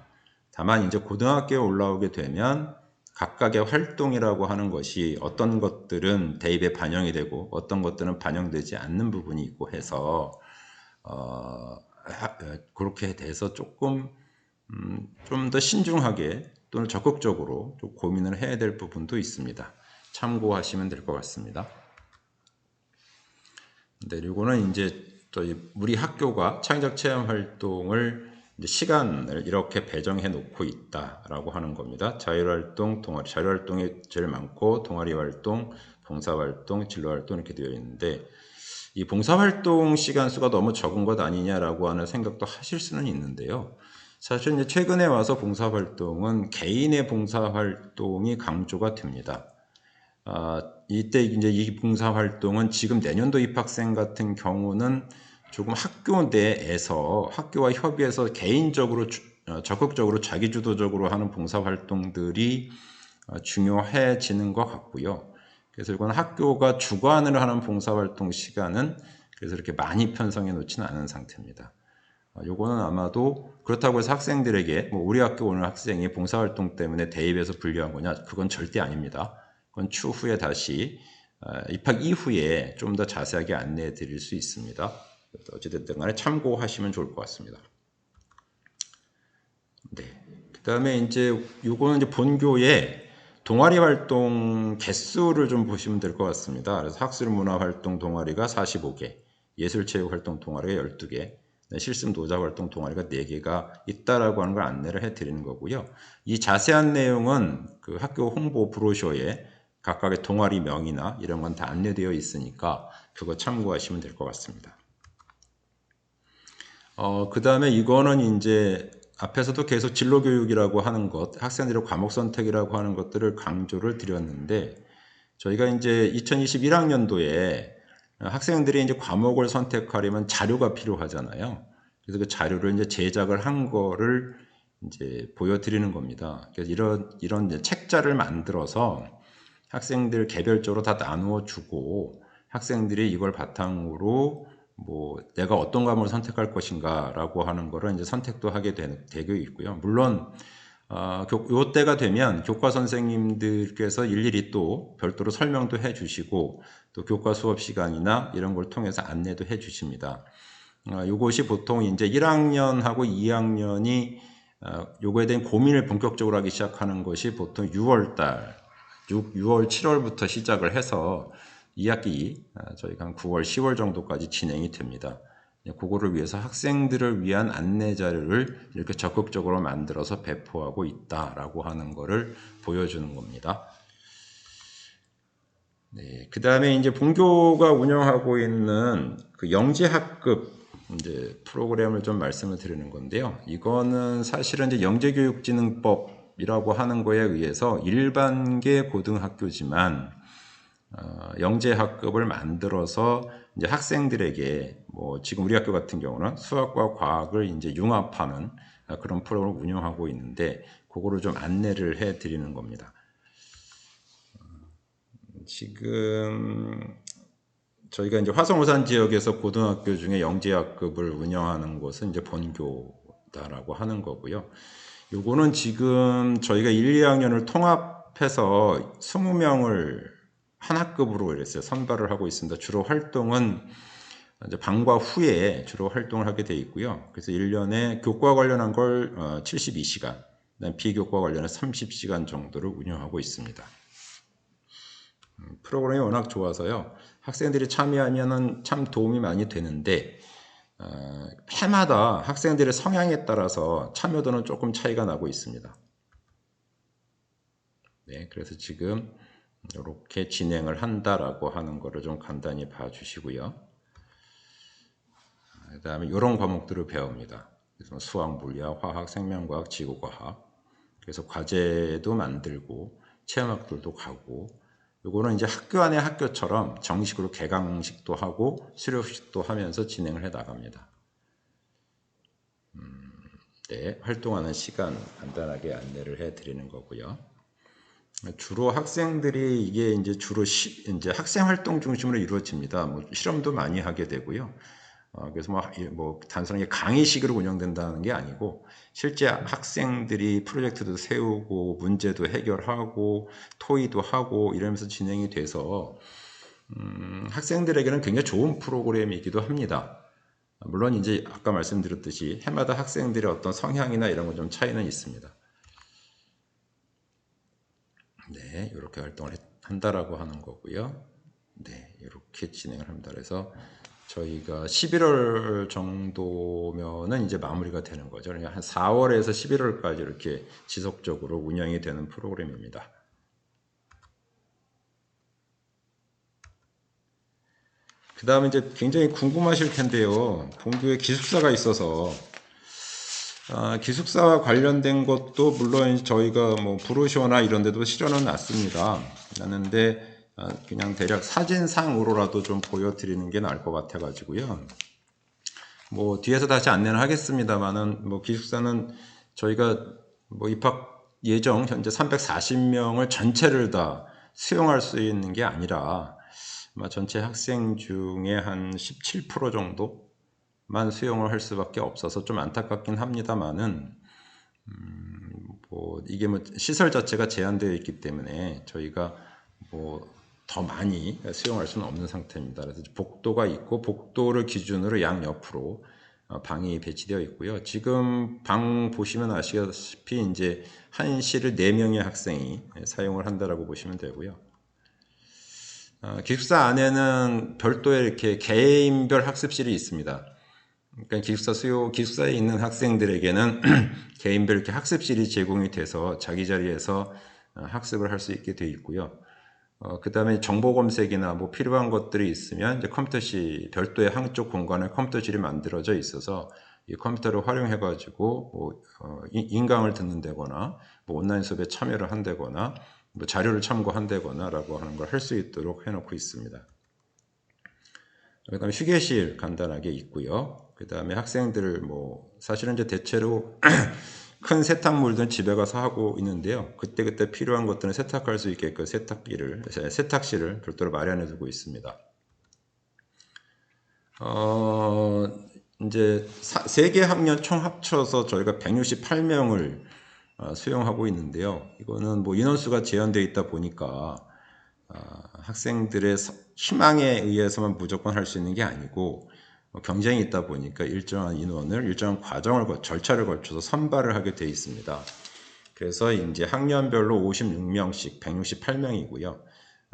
[SPEAKER 1] 다만 이제 고등학교에 올라오게 되면 각각의 활동이라고 하는 것이 어떤 것들은 대입에 반영이 되고 어떤 것들은 반영되지 않는 부분이 있고 해서 그렇게 돼서 조금 좀 더 신중하게 또는 적극적으로 좀 고민을 해야 될 부분도 있습니다. 참고하시면 될 것 같습니다. 네, 이거는 이제 저희 우리 학교가 창의적 체험 활동을 시간을 이렇게 배정해 놓고 있다라고 하는 겁니다. 자율활동, 동아리, 자율활동이 제일 많고 동아리 활동, 봉사활동, 진로활동 이렇게 되어 있는데, 이 봉사활동 시간 수가 너무 적은 것 아니냐라고 하는 생각도 하실 수는 있는데요. 사실 이제 최근에 와서 봉사활동은 개인의 봉사활동이 강조가 됩니다. 이때 이제 이 봉사활동은 지금 내년도 입학생 같은 경우는 조금 학교 내에서 학교와 협의해서 개인적으로 적극적으로 자기주도적으로 하는 봉사활동들이 중요해지는 것 같고요. 그래서 이건 학교가 주관을 하는 봉사활동 시간은 그래서 이렇게 많이 편성해 놓지는 않은 상태입니다. 요거는 아마도 그렇다고 해서 학생들에게 뭐 우리 학교 오는 학생이 봉사활동 때문에 대입에서 불리한 거냐, 그건 절대 아닙니다. 그건 추후에 다시 입학 이후에 좀 더 자세하게 안내해 드릴 수 있습니다. 어찌됐든 간에 참고하시면 좋을 것 같습니다. 네. 그 다음에 이제 요거는 이제 본교의 동아리 활동 개수를 좀 보시면 될 것 같습니다. 그래서 학술문화활동 동아리가 45개, 예술체육활동 동아리가 12개, 실습 노자활동 동아리가 4개가 있다라고 하는 걸 안내를 해드리는 거고요. 이 자세한 내용은 그 학교 홍보 브로셔에 각각의 동아리 명이나 이런 건 다 안내되어 있으니까 그거 참고하시면 될 것 같습니다. 그 다음에 이거는 이제 앞에서도 계속 진로교육이라고 하는 것, 학생들의 과목 선택이라고 하는 것들을 강조를 드렸는데, 저희가 이제 2021학년도에 학생들이 이제 과목을 선택하려면 자료가 필요하잖아요. 그래서 그 자료를 이제 제작을 한 거를 이제 보여드리는 겁니다. 그래서 이런 이제 책자를 만들어서 학생들 개별적으로 다 나누어 주고 요학생들이 이걸 바탕으로 뭐 내가 어떤 과목을 선택할 것인가라고 하는 거를 이제 선택도 하게 되고 있고요. 물론 요 때가 되면 교과 선생님들께서 일일이 또 별도로 설명도 해주시고 또 교과 수업 시간이나 이런 걸 통해서 안내도 해주십니다. 요것이 보통 이제 1학년하고 2학년이 요거에 대한 고민을 본격적으로 하기 시작하는 것이 보통 6월 7월부터 시작을 해서 2학기 저희가 한 9월, 10월 정도까지 진행이 됩니다. 그거를 위해서 학생들을 위한 안내 자료를 이렇게 적극적으로 만들어서 배포하고 있다라고 하는 거를 보여주는 겁니다. 네, 그 다음에 이제 본교가 운영하고 있는 그 영재학급 이제 프로그램을 좀 말씀을 드리는 건데요. 이거는 사실은 이제 영재교육진흥법이라고 하는 거에 의해서 일반계 고등학교지만 영재학급을 만들어서 이제 학생들에게 뭐 지금 우리 학교 같은 경우는 수학과 과학을 이제 융합하는 그런 프로그램을 운영하고 있는데 그거를 좀 안내를 해 드리는 겁니다. 지금 저희가 이제 화성오산 지역에서 고등학교 중에 영재학급을 운영하는 곳은 이제 본교다라고 하는 거고요. 요거는 지금 저희가 1, 2학년을 통합해서 20명을 한 학급으로 이랬어요. 선발을 하고 있습니다. 주로 활동은 이제 방과 후에 주로 활동을 하게 돼 있고요. 그래서 1년에 교과 관련한 걸 72시간, 비교과 관련한 30시간 정도를 운영하고 있습니다. 프로그램이 워낙 좋아서요. 학생들이 참여하면은 참 도움이 많이 되는데 해마다 학생들의 성향에 따라서 참여도는 조금 차이가 나고 있습니다. 네, 그래서 지금 이렇게 진행을 한다라고 하는 거를 좀 간단히 봐주시고요. 그 다음에 이런 과목들을 배웁니다. 그래서 수학, 물리학, 화학, 생명과학, 지구과학. 그래서 과제도 만들고 체험학들도 가고 요거는 이제 학교 안에 학교처럼 정식으로 개강식도 하고 수료식도 하면서 진행을 해 나갑니다. 네, 활동하는 시간 간단하게 안내를 해 드리는 거고요. 주로 학생들이 이게 이제 주로 이제 학생 활동 중심으로 이루어집니다. 뭐 실험도 많이 하게 되고요. 그래서 뭐 단순하게 강의식으로 운영된다는 게 아니고 실제 학생들이 프로젝트도 세우고 문제도 해결하고 토의도 하고 이러면서 진행이 돼서 학생들에게는 굉장히 좋은 프로그램이기도 합니다. 물론 이제 아까 말씀드렸듯이 해마다 학생들의 어떤 성향이나 이런 건 좀 차이는 있습니다. 네, 이렇게 활동을 한다라고 하는 거고요. 네, 이렇게 진행을 합니다. 그래서 저희가 11월 정도면은 이제 마무리가 되는 거죠. 그러니까 한 4월에서 11월까지 이렇게 지속적으로 운영이 되는 프로그램입니다. 그 다음에 이제 굉장히 궁금하실 텐데요. 본교에 기숙사가 있어서 기숙사와 관련된 것도 물론 저희가 뭐 브로셔나 이런 데도 실어는 놨습니다. 놨는데 그냥 대략 사진상으로라도 좀 보여드리는 게 나을 것 같아 가지고요. 뭐 뒤에서 다시 안내는 하겠습니다만은 뭐 기숙사는 저희가 뭐 입학 예정 현재 340명을 전체를 다 수용할 수 있는 게 아니라 아마 전체 학생 중에 한 17% 정도만 수용을 할 수밖에 없어서 좀 안타깝긴 합니다만은 뭐 이게 뭐 시설 자체가 제한되어 있기 때문에 저희가 뭐 더 많이 수용할 수는 없는 상태입니다. 그래서 복도가 있고 복도를 기준으로 양옆으로 방이 배치되어 있고요. 지금 방 보시면 아시다시피 이제 한 실을 4명의 학생이 사용을 한다라고 보시면 되고요. 기숙사 안에는 별도의 이렇게 개인별 학습실이 있습니다. 그러니까 기숙사에 있는 학생들에게는 개인별 이렇게 학습실이 제공이 돼서 자기 자리에서 학습을 할 수 있게 되어 있고요. 그 다음에 정보 검색이나 뭐 필요한 것들이 있으면 이제 별도의 한쪽 공간에 컴퓨터실이 만들어져 있어서 이 컴퓨터를 활용해가지고 뭐 인강을 듣는다거나 뭐 온라인 수업에 참여를 한다거나 뭐 자료를 참고한다거나라고 하는 걸 할 수 있도록 해놓고 있습니다. 그 다음에 휴게실 간단하게 있고요. 그 다음에 학생들 뭐 사실은 이제 대체로 큰 세탁물들은 집에 가서 하고 있는데요. 그때그때 필요한 것들은 세탁할 수 있게끔 세탁실을 별도로 마련해 두고 있습니다. 이제 3개 학년 총 합쳐서 저희가 168명을 수용하고 있는데요. 이거는 뭐 인원수가 제한되어 있다 보니까 학생들의 희망에 의해서만 무조건 할 수 있는 게 아니고 경쟁이 있다 보니까 일정한 인원을 일정한 절차를 거쳐서 선발을 하게 되어 있습니다. 그래서 이제 학년별로 56명씩 168명이고요.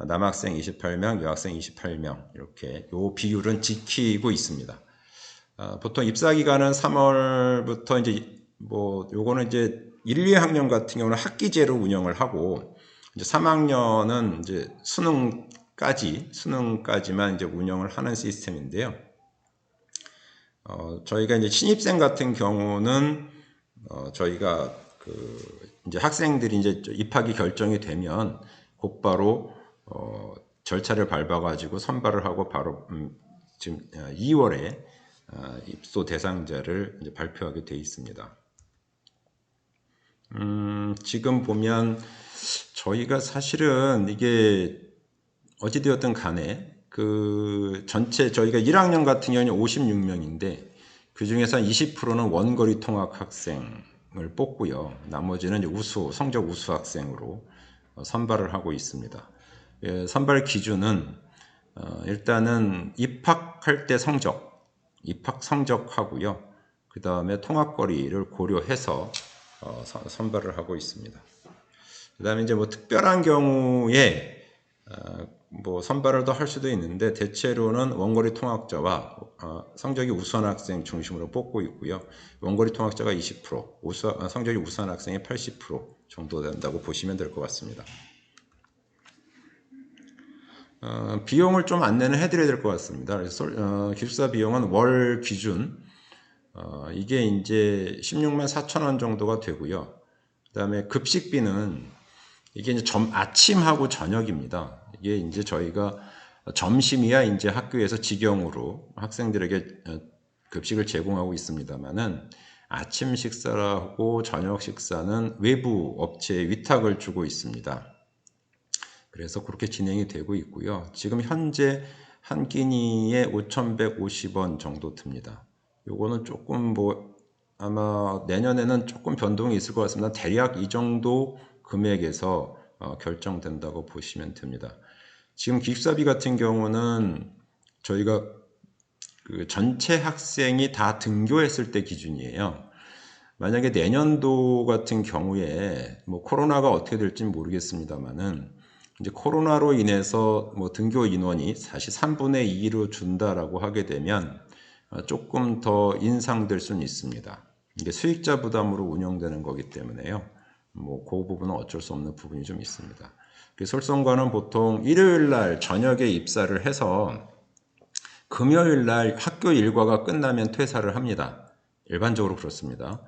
[SPEAKER 1] 남학생 28명, 여학생 28명 이렇게 요 비율은 지키고 있습니다. 보통 입사 기간은 3월부터 이제 뭐 요거는 이제 1, 2학년 같은 경우는 학기제로 운영을 하고 이제 3학년은 이제 수능까지만 이제 운영을 하는 시스템인데요. 저희가 이제 신입생 같은 경우는 저희가 이제 학생들이 이제 입학이 결정이 되면 곧바로 절차를 밟아가지고 선발을 하고 바로 지금 2월에 입소 대상자를 이제 발표하게 돼 있습니다. 지금 보면 저희가 사실은 이게 어찌되었든 간에 전체 저희가 1학년 같은 경우는 56명인데 그 중에서 20%는 원거리 통학 학생을 뽑고요. 나머지는 이제 성적 우수 학생으로 선발을 하고 있습니다. 선발 기준은 일단은 입학할 때 입학 성적하고요. 그 다음에 통학거리를 고려해서 선발을 하고 있습니다. 그 다음에 이제 뭐 특별한 경우에 뭐 선발을 더 할 수도 있는데 대체로는 원거리 통학자와 성적이 우수한 학생 중심으로 뽑고 있고요. 원거리 통학자가 20%, 성적이 우수한 학생이 80% 정도 된다고 보시면 될 것 같습니다. 비용을 좀 안내는 해드려야 될 것 같습니다. 그래서 기숙사 비용은 월 기준 이게 이제 16만 4천 원 정도가 되고요. 그 다음에 급식비는 이게 이제 아침하고 저녁입니다. 이게 이제 저희가 점심이야 이제 학교에서 직영으로 학생들에게 급식을 제공하고 있습니다만은 아침 식사하고 저녁 식사는 외부 업체에 위탁을 주고 있습니다. 그래서 그렇게 진행이 되고 있고요. 지금 현재 한 끼니에 5,150원 정도 듭니다. 요거는 조금 뭐 아마 내년에는 조금 변동이 있을 것 같습니다. 대략 이 정도 금액에서 결정된다고 보시면 됩니다. 지금 기숙사비 같은 경우는 저희가 전체 학생이 다 등교했을 때 기준이에요. 만약에 내년도 같은 경우에 뭐 코로나가 어떻게 될지 모르겠습니다만은 이제 코로나로 인해서 뭐 등교 인원이 사실 3분의 2로 준다라고 하게 되면 조금 더 인상될 수는 있습니다. 이게 수익자 부담으로 운영되는 거기 때문에요. 뭐 그 부분은 어쩔 수 없는 부분이 좀 있습니다. 솔선과는 보통 일요일 날 저녁에 입사를 해서 금요일 날 학교 일과가 끝나면 퇴사를 합니다. 일반적으로 그렇습니다.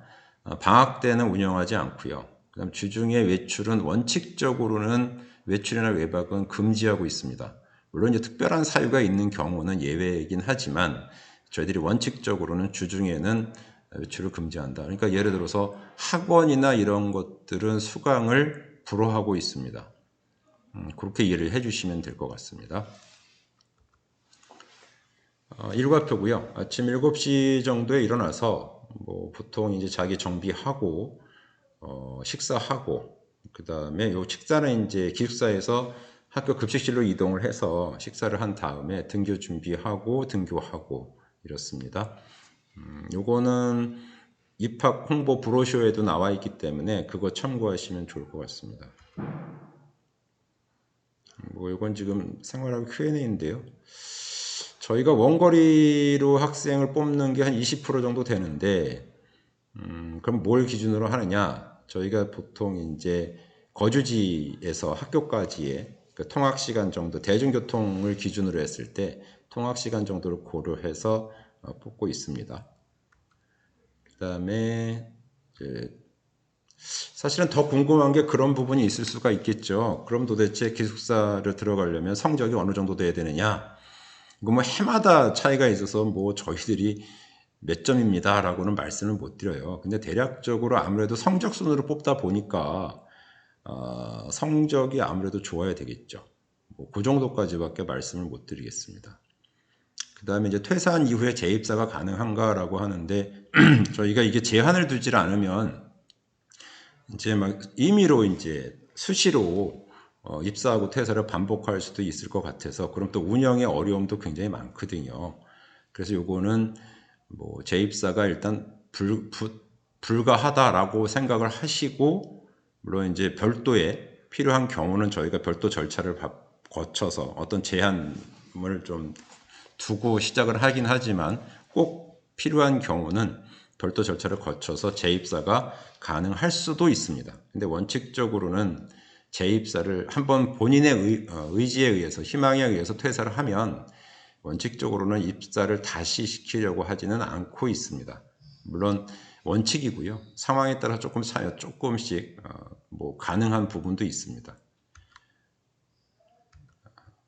[SPEAKER 1] 방학 때는 운영하지 않고요. 그다음 주중에 외출은 원칙적으로는 외출이나 외박은 금지하고 있습니다. 물론 이제 특별한 사유가 있는 경우는 예외이긴 하지만 저희들이 원칙적으로는 주중에는 외출을 금지한다. 그러니까 예를 들어서 학원이나 이런 것들은 수강을 불허하고 있습니다. 그렇게 이해를 해주시면 될 것 같습니다. 일과표고요. 아침 7시 정도에 일어나서 뭐 보통 이제 자기 정비하고 식사하고 그 다음에 요 식사는 이제 기숙사에서 학교 급식실로 이동을 해서 식사를 한 다음에 등교 준비하고 등교하고 이렇습니다. 요거는 입학 홍보 브로셔에도 나와 있기 때문에 그거 참고하시면 좋을 것 같습니다. 뭐 이건 지금 생활하기 Q&A인데요. 저희가 원거리로 학생을 뽑는 게 한 20% 정도 되는데 그럼 뭘 기준으로 하느냐? 저희가 보통 이제 거주지에서 학교까지의 통학 시간 정도, 대중교통을 기준으로 했을 때 통학 시간 정도를 고려해서 뽑고 있습니다. 그다음에 사실은 더 궁금한 게 그런 부분이 있을 수가 있겠죠. 그럼 도대체 기숙사를 들어가려면 성적이 어느 정도 돼야 되느냐? 이거 뭐 해마다 차이가 있어서 뭐 저희들이 몇 점입니다 라고는 말씀을 못 드려요. 근데 대략적으로 아무래도 성적 순으로 뽑다 보니까 성적이 아무래도 좋아야 되겠죠. 뭐 그 정도까지밖에 말씀을 못 드리겠습니다. 그 다음에 이제 퇴사한 이후에 재입사가 가능한가라고 하는데 저희가 이게 제한을 두질 않으면 이제 막 임의로 이제 수시로 입사하고 퇴사를 반복할 수도 있을 것 같아서 그럼 또 운영의 어려움도 굉장히 많거든요. 그래서 요거는 뭐 재입사가 일단 불가하다라고 생각을 하시고 물론 이제 별도의 필요한 경우는 저희가 별도 절차를 거쳐서 어떤 제한을 좀 두고 시작을 하긴 하지만 꼭 필요한 경우는 별도 절차를 거쳐서 재입사가 가능할 수도 있습니다. 근데 원칙적으로는 재입사를 한번 본인의 의지에 의해서, 희망에 의해서 퇴사를 하면 원칙적으로는 입사를 다시 시키려고 하지는 않고 있습니다. 물론 원칙이고요. 상황에 따라 조금씩 뭐 가능한 부분도 있습니다.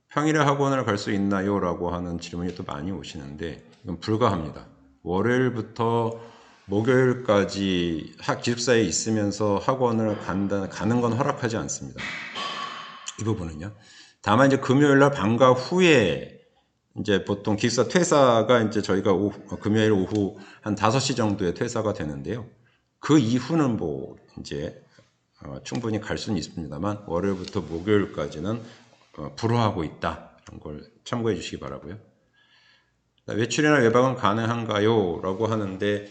[SPEAKER 1] 평일에 학원을 갈 수 있나요? 라고 하는 질문이 또 많이 오시는데 이건 불가합니다. 월요일부터 목요일까지 기숙사에 있으면서 학원을 가는 건 허락하지 않습니다. 이 부분은요. 다만 이제 금요일 날 방과 후에 이제 보통 기숙사 퇴사가 이제 저희가 금요일 오후 한 5시 정도에 퇴사가 되는데요. 그 이후는 뭐 이제 충분히 갈 수는 있습니다만 월요일부터 목요일까지는 불허하고 있다. 이런 걸 참고해 주시기 바라고요. 외출이나 외박은 가능한가요? 라고 하는데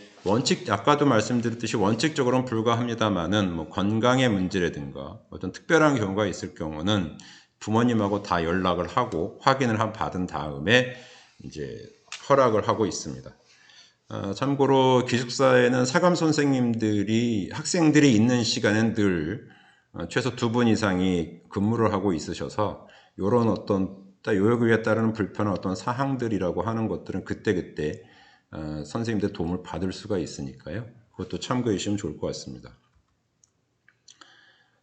[SPEAKER 1] 아까도 말씀드렸듯이 원칙적으로는 불가합니다만은 뭐 건강의 문제라든가 어떤 특별한 경우가 있을 경우는 부모님하고 다 연락을 하고 확인을 받은 다음에 이제 허락을 하고 있습니다. 참고로 기숙사에는 사감 선생님들이 학생들이 있는 시간엔 늘 최소 2분 이상이 근무를 하고 있으셔서 이런 어떤 요역에 따르는 불편한 어떤 사항들이라고 하는 것들은 그때그때 선생님들 도움을 받을 수가 있으니까요. 그것도 참고해 주시면 좋을 것 같습니다.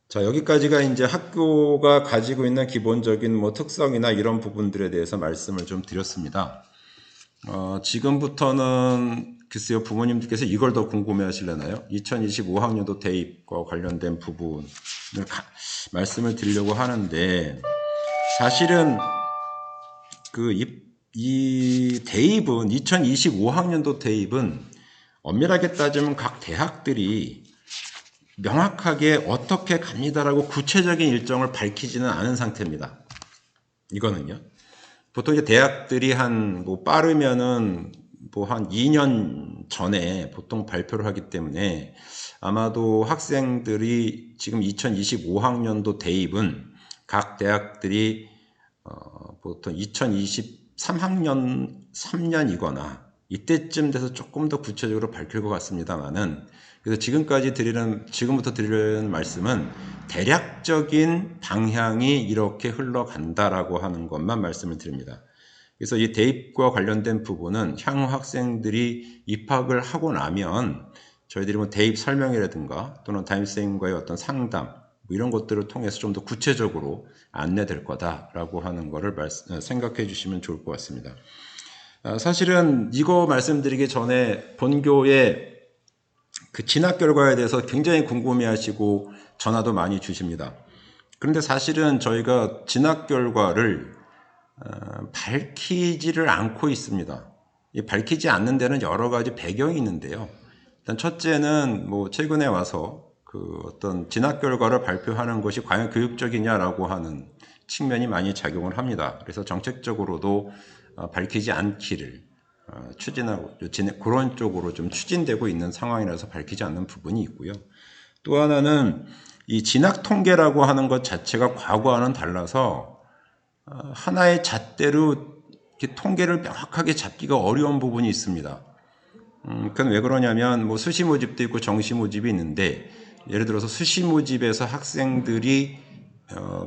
[SPEAKER 1] 자, 여기까지가 이제 학교가 가지고 있는 기본적인 뭐 특성이나 이런 부분들에 대해서 말씀을 좀 드렸습니다. 지금부터는 글쎄요, 부모님들께서 이걸 더 궁금해 하시려나요? 2025학년도 대입과 관련된 부분을 말씀을 드리려고 하는데, 사실은 이 대입은 2025학년도 대입은 엄밀하게 따지면 각 대학들이 명확하게 어떻게 갑니다라고 구체적인 일정을 밝히지는 않은 상태입니다. 이거는요. 보통 이제 대학들이 빠르면은 한 2년 전에 보통 발표를 하기 때문에 아마도 학생들이 지금 2025학년도 대입은 각 대학들이 보통 2023학년 3년이거나 이때쯤 돼서 조금 더 구체적으로 밝힐 것 같습니다만은 그래서 지금부터 드리는 말씀은 대략적인 방향이 이렇게 흘러간다라고 하는 것만 말씀을 드립니다. 그래서 이 대입과 관련된 부분은 향후 학생들이 입학을 하고 나면 저희들이 뭐 대입 설명이라든가 또는 담임선생님과의 어떤 상담 이런 것들을 통해서 좀 더 구체적으로 안내될 거다라고 하는 것을 생각해 주시면 좋을 것 같습니다. 사실은 이거 말씀드리기 전에 본교의 그 진학 결과에 대해서 굉장히 궁금해하시고 전화도 많이 주십니다. 그런데 사실은 저희가 진학 결과를 밝히지를 않고 있습니다. 밝히지 않는 데는 여러 가지 배경이 있는데요. 일단 첫째는 뭐 최근에 와서 그 어떤 진학 결과를 발표하는 것이 과연 교육적이냐라고 하는 측면이 많이 작용을 합니다. 그래서 정책적으로도 밝히지 않기를 추진하고 그런 쪽으로 좀 추진되고 있는 상황이라서 밝히지 않는 부분이 있고요. 또 하나는 이 진학 통계라고 하는 것 자체가 과거와는 달라서 하나의 잣대로 이렇게 통계를 명확하게 잡기가 어려운 부분이 있습니다. 그건 왜 그러냐면 뭐 수시 모집도 있고 정시 모집이 있는데 예를 들어서 수시 모집에서 학생들이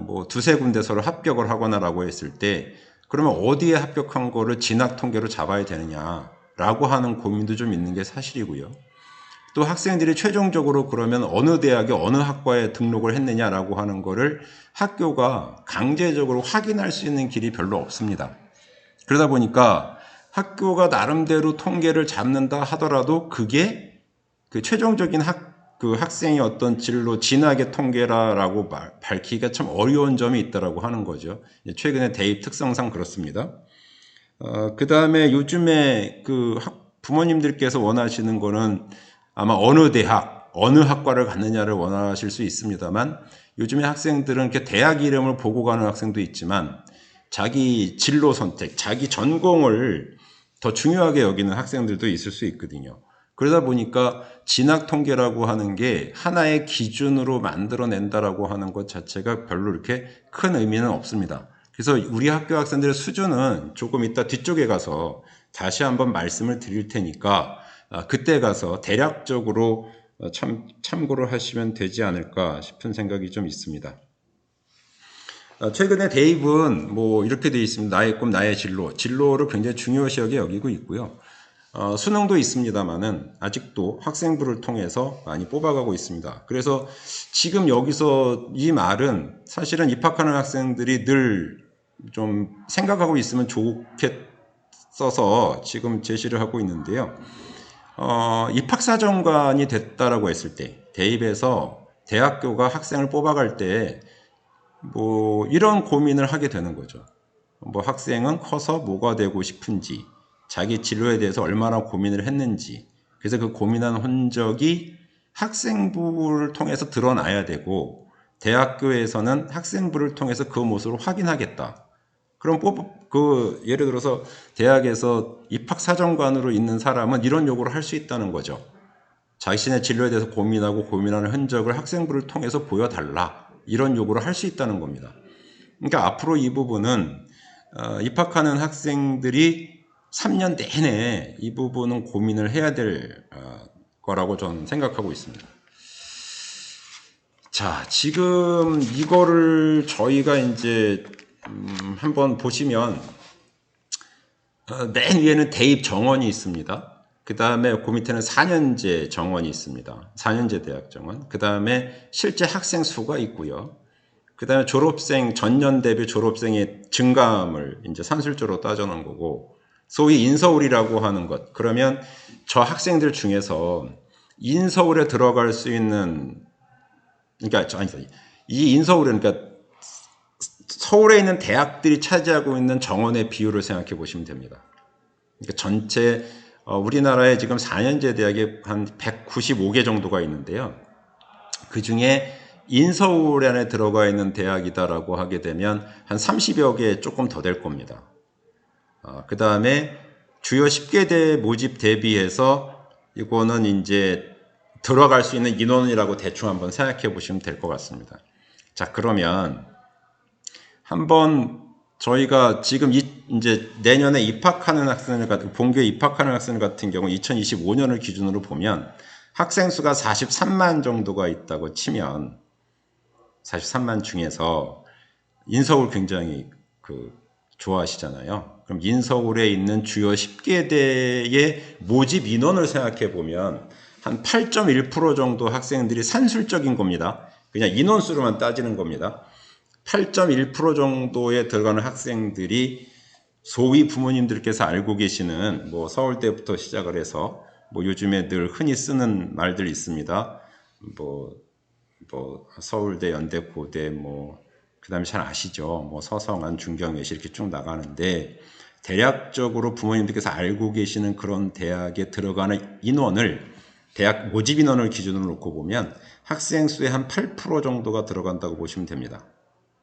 [SPEAKER 1] 뭐 2-3군데서를 합격을 하거나라고 했을 때 그러면 어디에 합격한 거를 진학 통계로 잡아야 되느냐라고 하는 고민도 좀 있는 게 사실이고요. 또 학생들이 최종적으로 그러면 어느 대학에 어느 학과에 등록을 했느냐라고 하는 거를 학교가 강제적으로 확인할 수 있는 길이 별로 없습니다. 그러다 보니까 학교가 나름대로 통계를 잡는다 하더라도 그게 그 최종적인 학생의 어떤 진로 진학의 통계라고 밝히기가 참 어려운 점이 있다라고 하는 거죠. 최근에 대입 특성상 그렇습니다. 그 다음에 요즘에 부모님들께서 원하시는 거는 아마 어느 대학, 어느 학과를 갔느냐를 원하실 수 있습니다만 요즘에 학생들은 이렇게 대학 이름을 보고 가는 학생도 있지만 자기 진로 선택, 자기 전공을 더 중요하게 여기는 학생들도 있을 수 있거든요. 그러다 보니까 진학 통계라고 하는 게 하나의 기준으로 만들어낸다라고 하는 것 자체가 별로 이렇게 큰 의미는 없습니다. 그래서 우리 학교 학생들의 수준은 조금 이따 뒤쪽에 가서 다시 한번 말씀을 드릴 테니까 그때 가서 대략적으로 참고를 하시면 되지 않을까 싶은 생각이 좀 있습니다. 최근에 대입은 뭐 이렇게 되어 있습니다. 나의 꿈, 나의 진로. 진로를 굉장히 중요시하게 여기고 있고요. 수능도 있습니다만은 아직도 학생부를 통해서 많이 뽑아가고 있습니다. 그래서 지금 여기서 이 말은 사실은 입학하는 학생들이 늘 좀 생각하고 있으면 좋겠어서 지금 제시를 하고 있는데요. 입학사정관이 됐다라고 했을 때, 대입에서 대학교가 학생을 뽑아갈 때 뭐 이런 고민을 하게 되는 거죠. 뭐 학생은 커서 뭐가 되고 싶은지, 자기 진로에 대해서 얼마나 고민을 했는지, 그래서 그 고민한 흔적이 학생부를 통해서 드러나야 되고, 대학교에서는 학생부를 통해서 그 모습을 확인하겠다. 그럼 예를 들어서 대학에서 입학사정관으로 있는 사람은 이런 요구를 할 수 있다는 거죠. 자신의 진로에 대해서 고민하는 흔적을 학생부를 통해서 보여달라. 이런 요구를 할 수 있다는 겁니다. 그러니까 앞으로 이 부분은 입학하는 학생들이 3년 내내 이 부분은 고민을 해야 될 거라고 저는 생각하고 있습니다. 자, 지금 이거를 저희가 이제 한번 보시면 맨 위에는 대입 정원이 있습니다. 그 다음에 그 밑에는 4년제 정원이 있습니다. 4년제 대학 정원. 그 다음에 실제 학생 수가 있고요. 그 다음에 졸업생, 전년 대비 졸업생의 증감을 이제 산술적으로 따져놓은 거고, 소위 인서울이라고 하는 것. 그러면 저 학생들 중에서 인서울에 들어갈 수 있는, 그러니까, 이 인서울은 그러니까 서울에 있는 대학들이 차지하고 있는 정원의 비율을 생각해 보시면 됩니다. 그러니까 전체 우리나라에 지금 4년제 대학이 한 195개 정도가 있는데요. 그 중에 인서울 안에 들어가 있는 대학이다라고 하게 되면 한 30여 개 조금 더 될 겁니다. 그 다음에 주요 10개 대 모집 대비해서 이거는 이제 들어갈 수 있는 인원이라고 대충 한번 생각해 보시면 될 것 같습니다. 자, 그러면 한번 저희가 지금 이제 내년에 입학하는 학생들 본교에 입학하는 학생들 같은 경우 2025년을 기준으로 보면 학생 수가 43만 정도가 있다고 치면 43만 중에서 인서울 굉장히 좋아하시잖아요. 그럼 인서울에 있는 주요 10개 대의 모집 인원을 생각해 보면 한 8.1% 정도 학생들이 산술적인 겁니다. 그냥 인원수로만 따지는 겁니다. 8.1% 정도에 들어가는 학생들이 소위 부모님들께서 알고 계시는 뭐 서울대부터 시작을 해서 뭐 요즘에 늘 흔히 쓰는 말들이 있습니다. 뭐 서울대, 연대, 고대 그다음에 잘 아시죠. 뭐 서성한, 중경외시 이렇게 쭉 나가는데 대략적으로 부모님들께서 알고 계시는 그런 대학에 들어가는 인원을 대학 모집 인원을 기준으로 놓고 보면 학생 수의 한 8% 정도가 들어간다고 보시면 됩니다.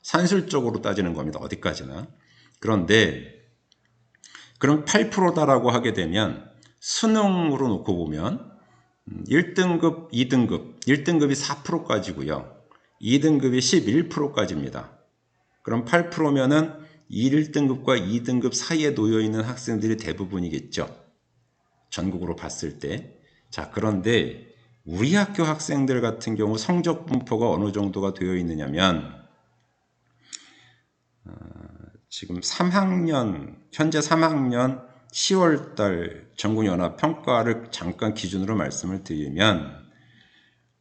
[SPEAKER 1] 산술적으로 따지는 겁니다. 어디까지나. 그런데 그럼 8%다라고 하게 되면 수능으로 놓고 보면 1등급, 2등급, 1등급이 4%까지고요. 2등급이 11%까지입니다. 그럼 8%면은 1등급과 2등급 사이에 놓여 있는 학생들이 대부분이겠죠. 전국으로 봤을 때. 자, 그런데 우리 학교 학생들 같은 경우 성적 분포가 어느 정도가 되어 있느냐면 지금 현재 3학년 10월달 전국연합평가를 잠깐 기준으로 말씀을 드리면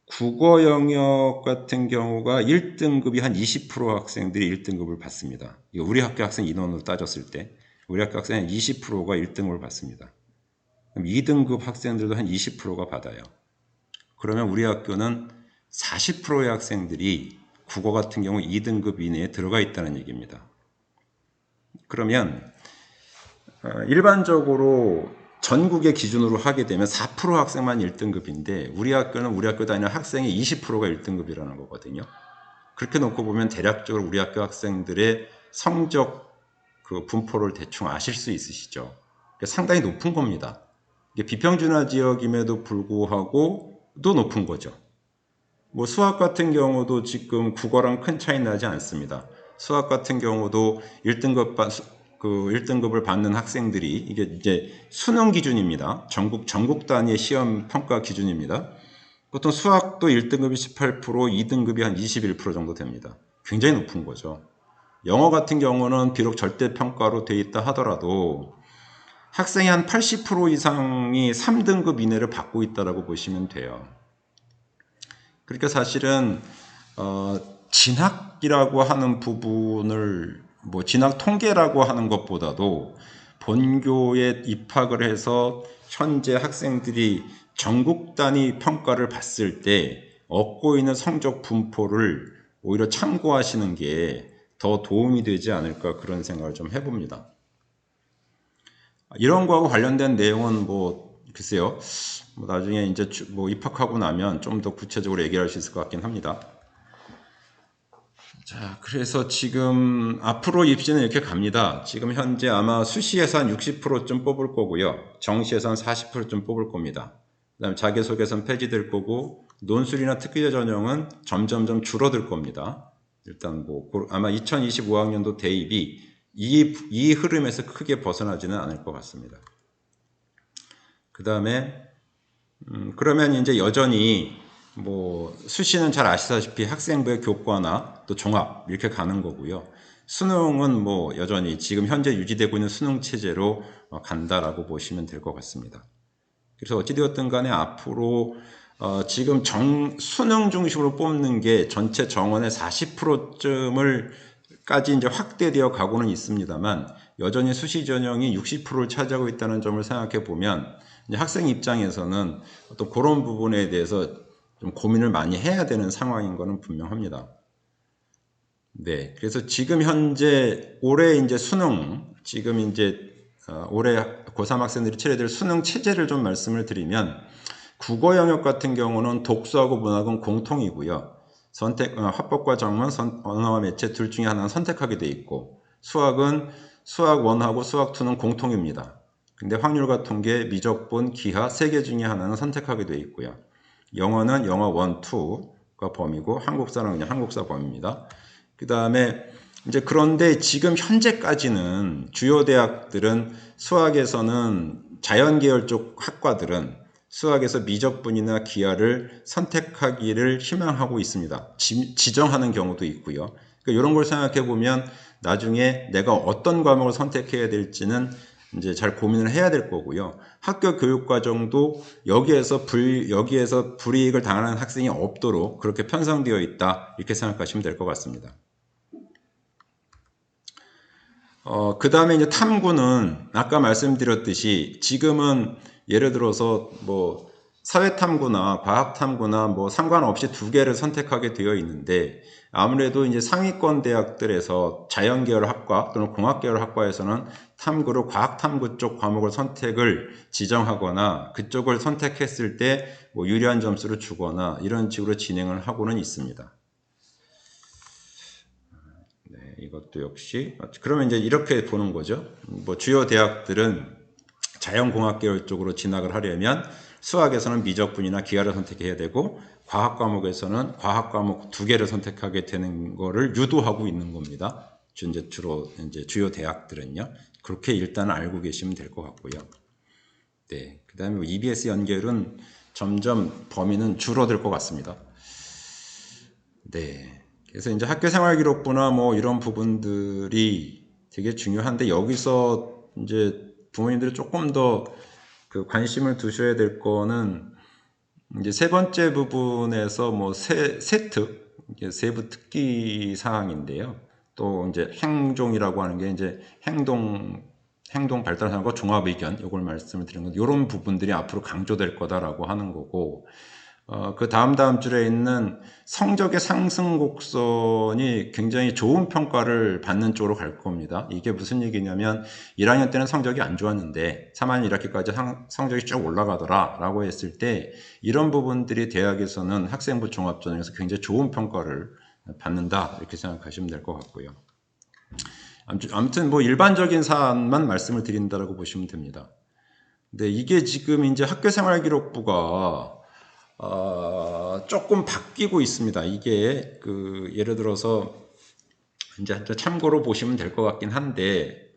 [SPEAKER 1] 국어 영역 같은 경우가 1등급이 한 20% 학생들이 1등급을 받습니다. 이거 우리 학교 학생 인원으로 따졌을 때 우리 학교 학생 한 20%가 1등급을 받습니다. 그럼 2등급 학생들도 한 20%가 받아요. 그러면 우리 학교는 40%의 학생들이 국어 같은 경우 2등급 이내에 들어가 있다는 얘기입니다. 그러면 일반적으로 전국의 기준으로 하게 되면 4% 학생만 1등급인데 우리 학교는 우리 학교 다니는 학생의 20%가 1등급이라는 거거든요. 그렇게 놓고 보면 대략적으로 우리 학교 학생들의 성적 분포를 대충 아실 수 있으시죠. 상당히 높은 겁니다. 비평준화 지역임에도 불구하고 또 높은 거죠. 뭐 수학 같은 경우도 지금 국어랑 큰 차이 나지 않습니다. 수학 같은 경우도 1등급 그 1등급을 받는 학생들이 이게 이제 수능 기준입니다. 전국 단위의 시험 평가 기준입니다. 보통 수학도 1등급이 18%, 2등급이 한 21% 정도 됩니다. 굉장히 높은 거죠. 영어 같은 경우는 비록 절대평가로 돼 있다 하더라도 학생이 한 80% 이상이 3등급 이내를 받고 있다고 보시면 돼요. 그러니까 사실은 진학이라고 하는 부분을 진학 통계라고 하는 것보다도 본교에 입학을 해서 현재 학생들이 전국 단위 평가를 봤을 때 얻고 있는 성적 분포를 오히려 참고하시는 게 더 도움이 되지 않을까 그런 생각을 좀 해봅니다. 이런 거하고 관련된 내용은 글쎄요. 나중에 이제 입학하고 나면 좀 더 구체적으로 얘기할 수 있을 것 같긴 합니다. 자, 그래서 지금 앞으로 입시는 이렇게 갑니다. 지금 현재 아마 수시에서 한 60%쯤 뽑을 거고요. 정시에서 한 40%쯤 뽑을 겁니다. 그 다음에 자기소개서는 폐지될 거고, 논술이나 특기자 전형은 점점점 줄어들 겁니다. 일단 아마 2025학년도 대입이 이 흐름에서 크게 벗어나지는 않을 것 같습니다. 그 다음에 그러면 이제 여전히 수시는 잘 아시다시피 학생부의 교과나 또 종합 이렇게 가는 거고요. 수능은 여전히 지금 현재 유지되고 있는 수능 체제로 간다라고 보시면 될 것 같습니다. 그래서 어찌되었든 간에 앞으로 지금 수능 중심으로 뽑는 게 전체 정원의 40%쯤을 까지 이제 확대되어 가고는 있습니다만 여전히 수시 전형이 60%를 차지하고 있다는 점을 생각해 보면 학생 입장에서는 또 그런 부분에 대해서 좀 고민을 많이 해야 되는 상황인 것은 분명합니다. 네, 그래서 지금 현재 올해 이제 수능, 지금 이제 올해 고3 학생들이 치러야 될 수능 체제를 좀 말씀을 드리면 국어 영역 같은 경우는 독서하고 문학은 공통이고요. 화법과 정문, 언어와 매체 둘 중에 하나는 선택하게 돼 있고 수학은 수학 1하고 수학 2는 공통입니다. 근데 확률과 통계, 미적분, 기하 세 개 중에 하나는 선택하게 돼 있고요. 영어는 영어 1, 2가 범위고 한국사는 그냥 한국사 범위입니다. 그 다음에 이제 그런데 지금 현재까지는 주요 대학들은 수학에서는 자연계열 쪽 학과들은 수학에서 미적분이나 기하를 선택하기를 희망하고 있습니다. 지정하는 경우도 있고요. 그러니까 이런 걸 생각해 보면 나중에 내가 어떤 과목을 선택해야 될지는 이제 잘 고민을 해야 될 거고요. 학교 교육 과정도 여기에서 불이익을 당하는 학생이 없도록 그렇게 편성되어 있다 이렇게 생각하시면 될 것 같습니다. 그 다음에 이제 탐구는 아까 말씀드렸듯이 지금은 예를 들어서 사회탐구나 과학탐구나 상관없이 두 개를 선택하게 되어 있는데 아무래도 이제 상위권 대학들에서 자연계열 학과 또는 공학계열 학과에서는 탐구로 과학탐구 쪽 과목을 선택을 지정하거나 그쪽을 선택했을 때 유리한 점수를 주거나 이런 식으로 진행을 하고는 있습니다. 이것도 역시 그러면 이제 이렇게 보는 거죠. 주요 대학들은 자연공학 계열 쪽으로 진학을 하려면 수학에서는 미적분이나 기하를 선택해야 되고 과학 과목에서는 과학 과목 두 개를 선택하게 되는 거를 유도하고 있는 겁니다. 주로 이제 주요 대학들은요. 그렇게 일단 알고 계시면 될 것 같고요. 네, 그다음에 EBS 연결은 점점 범위는 줄어들 것 같습니다. 네. 그래서 이제 학교생활기록부나 이런 부분들이 되게 중요한데 여기서 이제 부모님들이 조금 더 그 관심을 두셔야 될 거는 이제 세 번째 부분에서 세트 세부 특기 사항인데요. 또 이제 행종이라고 하는 게 이제 행동 발달하는 종합 의견 이걸 말씀을 드린 건데 이런 부분들이 앞으로 강조될 거다라고 하는 거고. 그 다음 줄에 있는 성적의 상승 곡선이 굉장히 좋은 평가를 받는 쪽으로 갈 겁니다. 이게 무슨 얘기냐면 1학년 때는 성적이 안 좋았는데 3학년 1학기까지 성적이 쭉 올라가더라 라고 했을 때 이런 부분들이 대학에서는 학생부 종합전형에서 굉장히 좋은 평가를 받는다 이렇게 생각하시면 될 것 같고요. 아무튼 일반적인 사안만 말씀을 드린다라고 보시면 됩니다. 근데 이게 지금 이제 학교생활기록부가 조금 바뀌고 있습니다. 이게 예를 들어서 이제 참고로 보시면 될 것 같긴 한데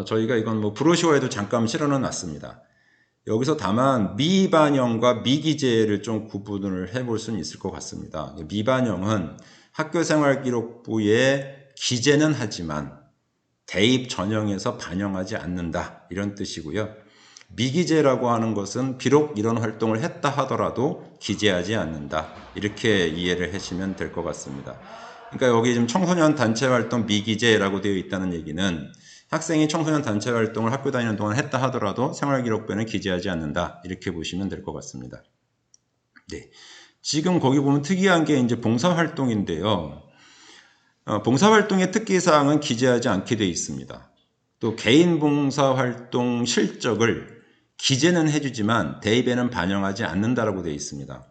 [SPEAKER 1] 저희가 이건 뭐 브로셔에도 잠깐 실어는 놨습니다. 여기서 다만 미반영과 미기재를 좀 구분을 해볼 수는 있을 것 같습니다. 미반영은 학교생활기록부에 기재는 하지만 대입 전형에서 반영하지 않는다 이런 뜻이고요. 미기재라고 하는 것은 비록 이런 활동을 했다 하더라도 기재하지 않는다 이렇게 이해를 하시면 될 것 같습니다. 그러니까 여기 지금 청소년 단체 활동 미기재라고 되어 있다는 얘기는 학생이 청소년 단체 활동을 학교 다니는 동안 했다 하더라도 생활기록부에는 기재하지 않는다 이렇게 보시면 될 것 같습니다. 네, 지금 거기 보면 특이한 게 이제 봉사활동인데요. 봉사활동의 특기사항은 기재하지 않게 되어 있습니다. 또 개인 봉사활동 실적을 기재는 해주지만 대입에는 반영하지 않는다라고 되어 있습니다.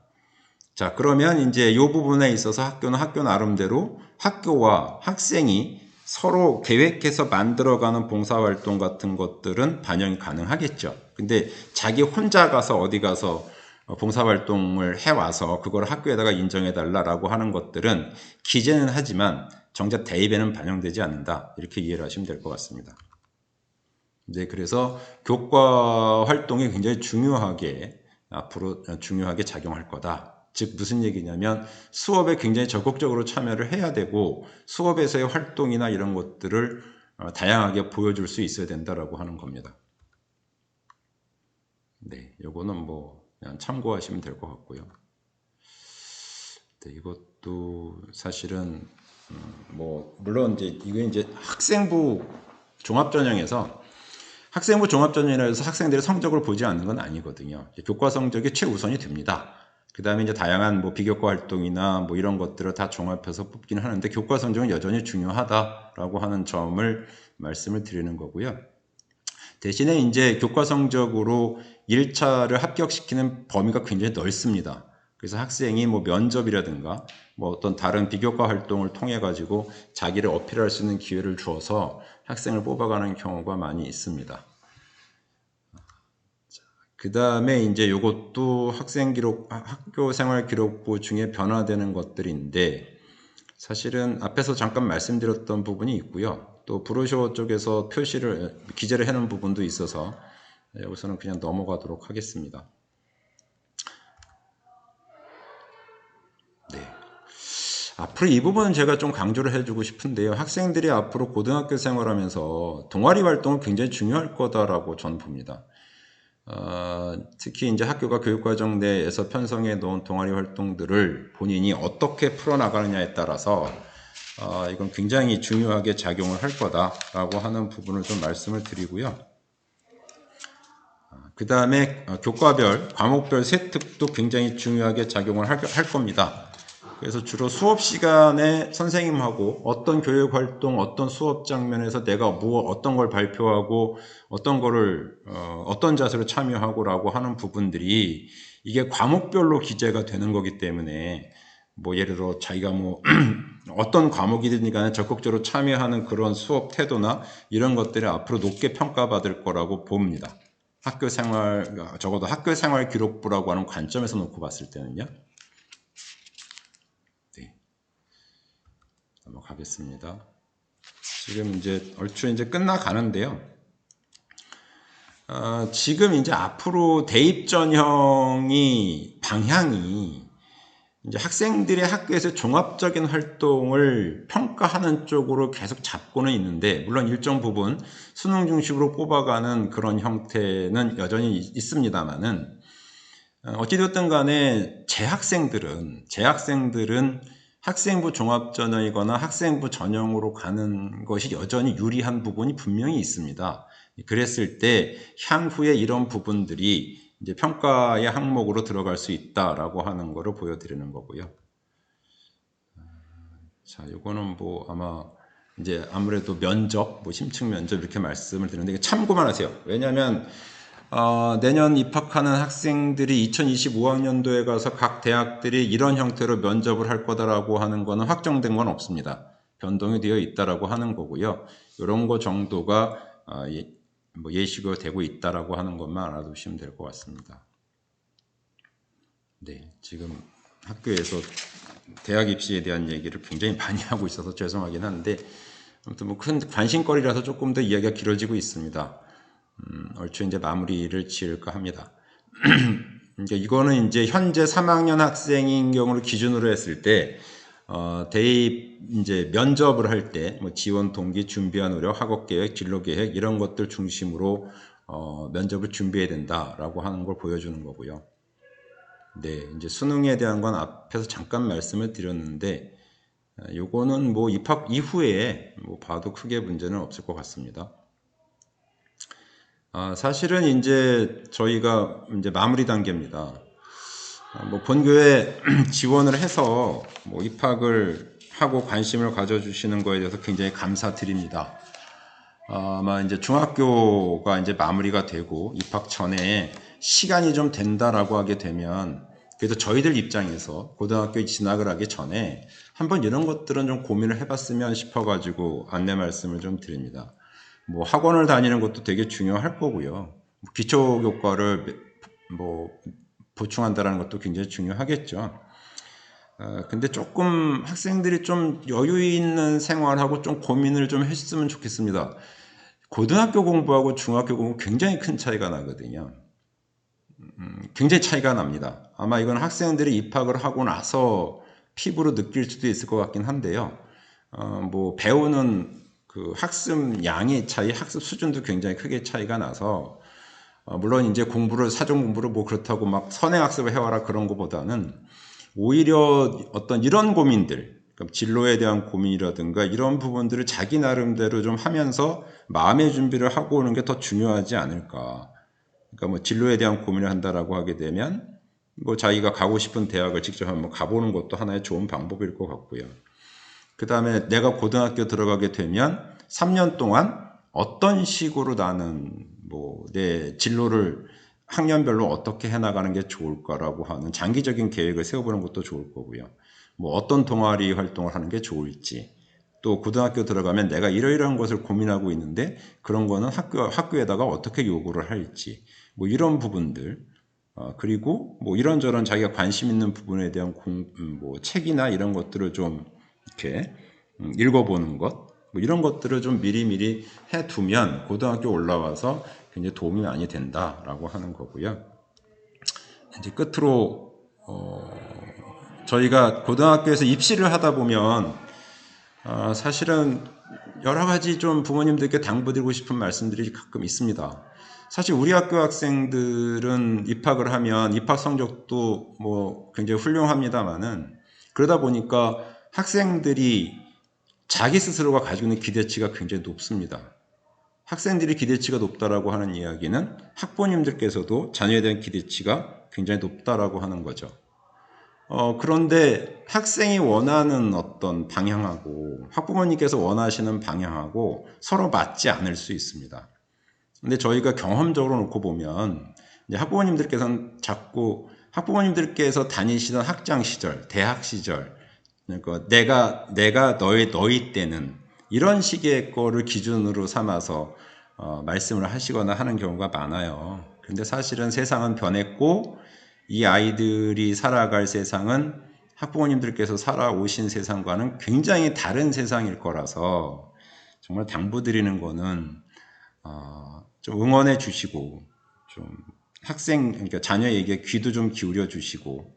[SPEAKER 1] 자, 그러면 이제 이 부분에 있어서 학교는 학교 나름대로 학교와 학생이 서로 계획해서 만들어가는 봉사활동 같은 것들은 반영이 가능하겠죠. 근데 자기 혼자 가서 어디 가서 봉사활동을 해와서 그걸 학교에다가 인정해달라고 하는 것들은 기재는 하지만 정작 대입에는 반영되지 않는다. 이렇게 이해를 하시면 될 것 같습니다. 이제 그래서 교과 활동이 굉장히 중요하게 앞으로 중요하게 작용할 거다. 즉 무슨 얘기냐면 수업에 굉장히 적극적으로 참여를 해야 되고 수업에서의 활동이나 이런 것들을 다양하게 보여줄 수 있어야 된다라고 하는 겁니다. 네, 요거는 뭐 그냥 참고하시면 될 것 같고요. 네, 이것도 사실은 뭐 물론 이게 이제 학생부 종합전형에서 학생부 종합전형이라 해서 학생들의 성적을 보지 않는 건 아니거든요. 교과 성적이 최우선이 됩니다. 그 다음에 이제 다양한 뭐 비교과 활동이나 뭐 이런 것들을 다 종합해서 뽑기는 하는데 교과 성적은 여전히 중요하다라고 하는 점을 말씀을 드리는 거고요. 대신에 이제 교과 성적으로 1차를 합격시키는 범위가 굉장히 넓습니다. 그래서 학생이 뭐 면접이라든가 뭐 어떤 다른 비교과 활동을 통해 가지고 자기를 어필할 수 있는 기회를 주어서 학생을 뽑아가는 경우가 많이 있습니다. 그 다음에 이제 요것도 학교생활기록부 중에 변화되는 것들인데 사실은 앞에서 잠깐 말씀드렸던 부분이 있고요. 또 브로셔 쪽에서 기재를 해놓은 부분도 있어서 여기서는 그냥 넘어가도록 하겠습니다. 네. 앞으로 이 부분은 제가 좀 강조를 해주고 싶은데요. 학생들이 앞으로 고등학교 생활하면서 동아리 활동은 굉장히 중요할 거다라고 저는 봅니다. 특히 이제 학교가 교육과정 내에서 편성해 놓은 동아리 활동들을 본인이 어떻게 풀어나가느냐에 따라서 이건 굉장히 중요하게 작용을 할 거다라고 하는 부분을 좀 말씀을 드리고요. 그 다음에 교과별, 과목별 세특도 굉장히 중요하게 작용을 할 겁니다. 그래서 주로 수업 시간에 선생님하고 어떤 교육 활동, 어떤 수업 장면에서 내가 어떤 걸 발표하고 어떤 거를 어떤 자세로 참여하고라고 하는 부분들이 이게 과목별로 기재가 되는 거기 때문에 뭐 예를 들어 자기가 뭐 어떤 과목이든 간에 적극적으로 참여하는 그런 수업 태도나 이런 것들이 앞으로 높게 평가받을 거라고 봅니다. 적어도 학교생활 기록부라고 하는 관점에서 놓고 봤을 때는요. 네. 넘어가겠습니다. 지금 이제 얼추 이제 끝나가는데요. 지금 이제 앞으로 대입 전형이 방향이 이제 학생들의 학교에서 종합적인 활동을 평가하는 쪽으로 계속 잡고는 있는데, 물론 일정 부분 수능 중심으로 뽑아가는 그런 형태는 여전히 있습니다만은, 어찌되었든 간에 재학생들은 학생부 종합전형이거나 학생부 전형으로 가는 것이 여전히 유리한 부분이 분명히 있습니다. 그랬을 때 향후에 이런 부분들이 이제 평가의 항목으로 들어갈 수 있다라고 하는 거를 보여드리는 거고요. 자, 요거는 뭐 아마 이제 아무래도 면접, 뭐 심층 면접 이렇게 말씀을 드리는데 참고만 하세요. 왜냐하면 내년 입학하는 학생들이 2025학년도에 가서 각 대학들이 이런 형태로 면접을 할 거다라고 하는 거는 확정된 건 없습니다. 변동이 되어 있다라고 하는 거고요. 이런 거 정도가 뭐 예시가 되고 있다라고 하는 것만 알아두시면 될 것 같습니다. 네, 지금 학교에서 대학 입시에 대한 얘기를 굉장히 많이 하고 있어서 죄송하긴 한데 아무튼 뭐 큰 관심거리라서 조금 더 이야기가 길어지고 있습니다. 얼추 이제 마무리를 지을까 합니다. 그러니까 이거는 이제 현재 3학년 학생인 경우를 기준으로 했을 때, 대입 이제 면접을 할 때, 뭐 지원 동기, 준비한 노력, 학업 계획, 진로 계획 이런 것들 중심으로 면접을 준비해야 된다라고 하는 걸 보여주는 거고요. 네, 이제 수능에 대한 건 앞에서 잠깐 말씀을 드렸는데, 요거는 뭐 입학 이후에 뭐 봐도 크게 문제는 없을 것 같습니다. 사실은 이제 저희가 이제 마무리 단계입니다. 뭐 본교에 지원을 해서 뭐 입학을 하고 관심을 가져주시는 거에 대해서 굉장히 감사드립니다. 아마 이제 중학교가 이제 마무리가 되고 입학 전에 시간이 좀 된다라고 하게 되면, 그래도 저희들 입장에서 고등학교에 진학을 하기 전에 한번 이런 것들은 좀 고민을 해봤으면 싶어가지고 안내 말씀을 좀 드립니다. 뭐 학원을 다니는 것도 되게 중요할 거고요. 기초교과를 뭐 보충한다는 것도 굉장히 중요하겠죠. 근데 조금 학생들이 좀 여유 있는 생활하고 좀 고민을 좀 했으면 좋겠습니다. 고등학교 공부하고 중학교 공부 굉장히 큰 차이가 나거든요. 굉장히 차이가 납니다. 아마 이건 학생들이 입학을 하고 나서 피부로 느낄 수도 있을 것 같긴 한데요. 뭐 배우는 그 학습 양의 차이, 학습 수준도 굉장히 크게 차이가 나서, 물론 이제 공부를, 사전 공부를 뭐 그렇다고 막 선행학습을 해와라 그런 것보다는 오히려 어떤 이런 고민들, 그러니까 진로에 대한 고민이라든가 이런 부분들을 자기 나름대로 좀 하면서 마음의 준비를 하고 오는 게 더 중요하지 않을까. 그러니까 뭐 진로에 대한 고민을 한다라고 하게 되면 뭐 자기가 가고 싶은 대학을 직접 한번 가보는 것도 하나의 좋은 방법일 것 같고요. 그 다음에 내가 고등학교 들어가게 되면 3년 동안 어떤 식으로 나는 뭐 내 진로를 학년별로 어떻게 해나가는 게 좋을까라고 하는 장기적인 계획을 세워보는 것도 좋을 거고요. 뭐 어떤 동아리 활동을 하는 게 좋을지, 또 고등학교 들어가면 내가 이러이러한 것을 고민하고 있는데 그런 거는 학교에다가 어떻게 요구를 할지, 뭐 이런 부분들, 그리고 뭐 이런저런 자기가 관심 있는 부분에 대한 뭐 책이나 이런 것들을 좀 이렇게 읽어보는 것, 뭐 이런 것들을 좀 미리미리 해두면 고등학교 올라와서 굉장히 도움이 많이 된다라고 하는 거고요. 이제 끝으로 저희가 고등학교에서 입시를 하다 보면 사실은 여러 가지 좀 부모님들께 당부드리고 싶은 말씀들이 가끔 있습니다. 사실 우리 학교 학생들은 입학을 하면 입학 성적도 뭐 굉장히 훌륭합니다만은, 그러다 보니까 학생들이 자기 스스로가 가지고 있는 기대치가 굉장히 높습니다. 학생들이 기대치가 높다라고 하는 이야기는 학부모님들께서도 자녀에 대한 기대치가 굉장히 높다라고 하는 거죠. 그런데 학생이 원하는 어떤 방향하고 학부모님께서 원하시는 방향하고 서로 맞지 않을 수 있습니다. 근데 저희가 경험적으로 놓고 보면 이제 학부모님들께서는 자꾸 학부모님들께서 다니시던 학창 시절, 대학 시절, 그러니까 내가 너희 때는 이런 식의 거를 기준으로 삼아서 말씀을 하시거나 하는 경우가 많아요. 근데 사실은 세상은 변했고 이 아이들이 살아갈 세상은 학부모님들께서 살아오신 세상과는 굉장히 다른 세상일 거라서 정말 당부드리는 거는 좀 응원해 주시고 좀 그러니까 자녀에게 귀도 좀 기울여 주시고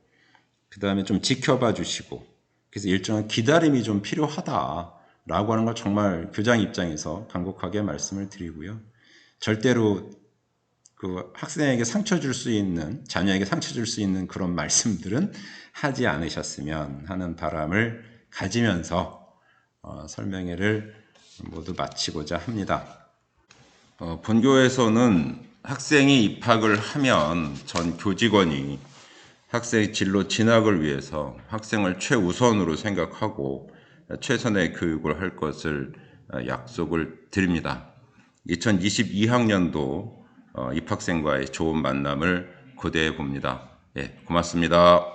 [SPEAKER 1] 그 다음에 좀 지켜봐 주시고, 그래서 일정한 기다림이 좀 필요하다라고 하는 걸 정말 교장 입장에서 간곡하게 말씀을 드리고요. 절대로 그 학생에게 상처 줄 수 있는, 자녀에게 상처 줄 수 있는 그런 말씀들은 하지 않으셨으면 하는 바람을 가지면서 설명회를 모두 마치고자 합니다. 본교에서는 학생이 입학을 하면 전 교직원이 학생의 진로 진학을 위해서 학생을 최우선으로 생각하고 최선의 교육을 할 것을 약속을 드립니다. 2022학년도 입학생과의 좋은 만남을 고대해 봅니다. 예, 고맙습니다.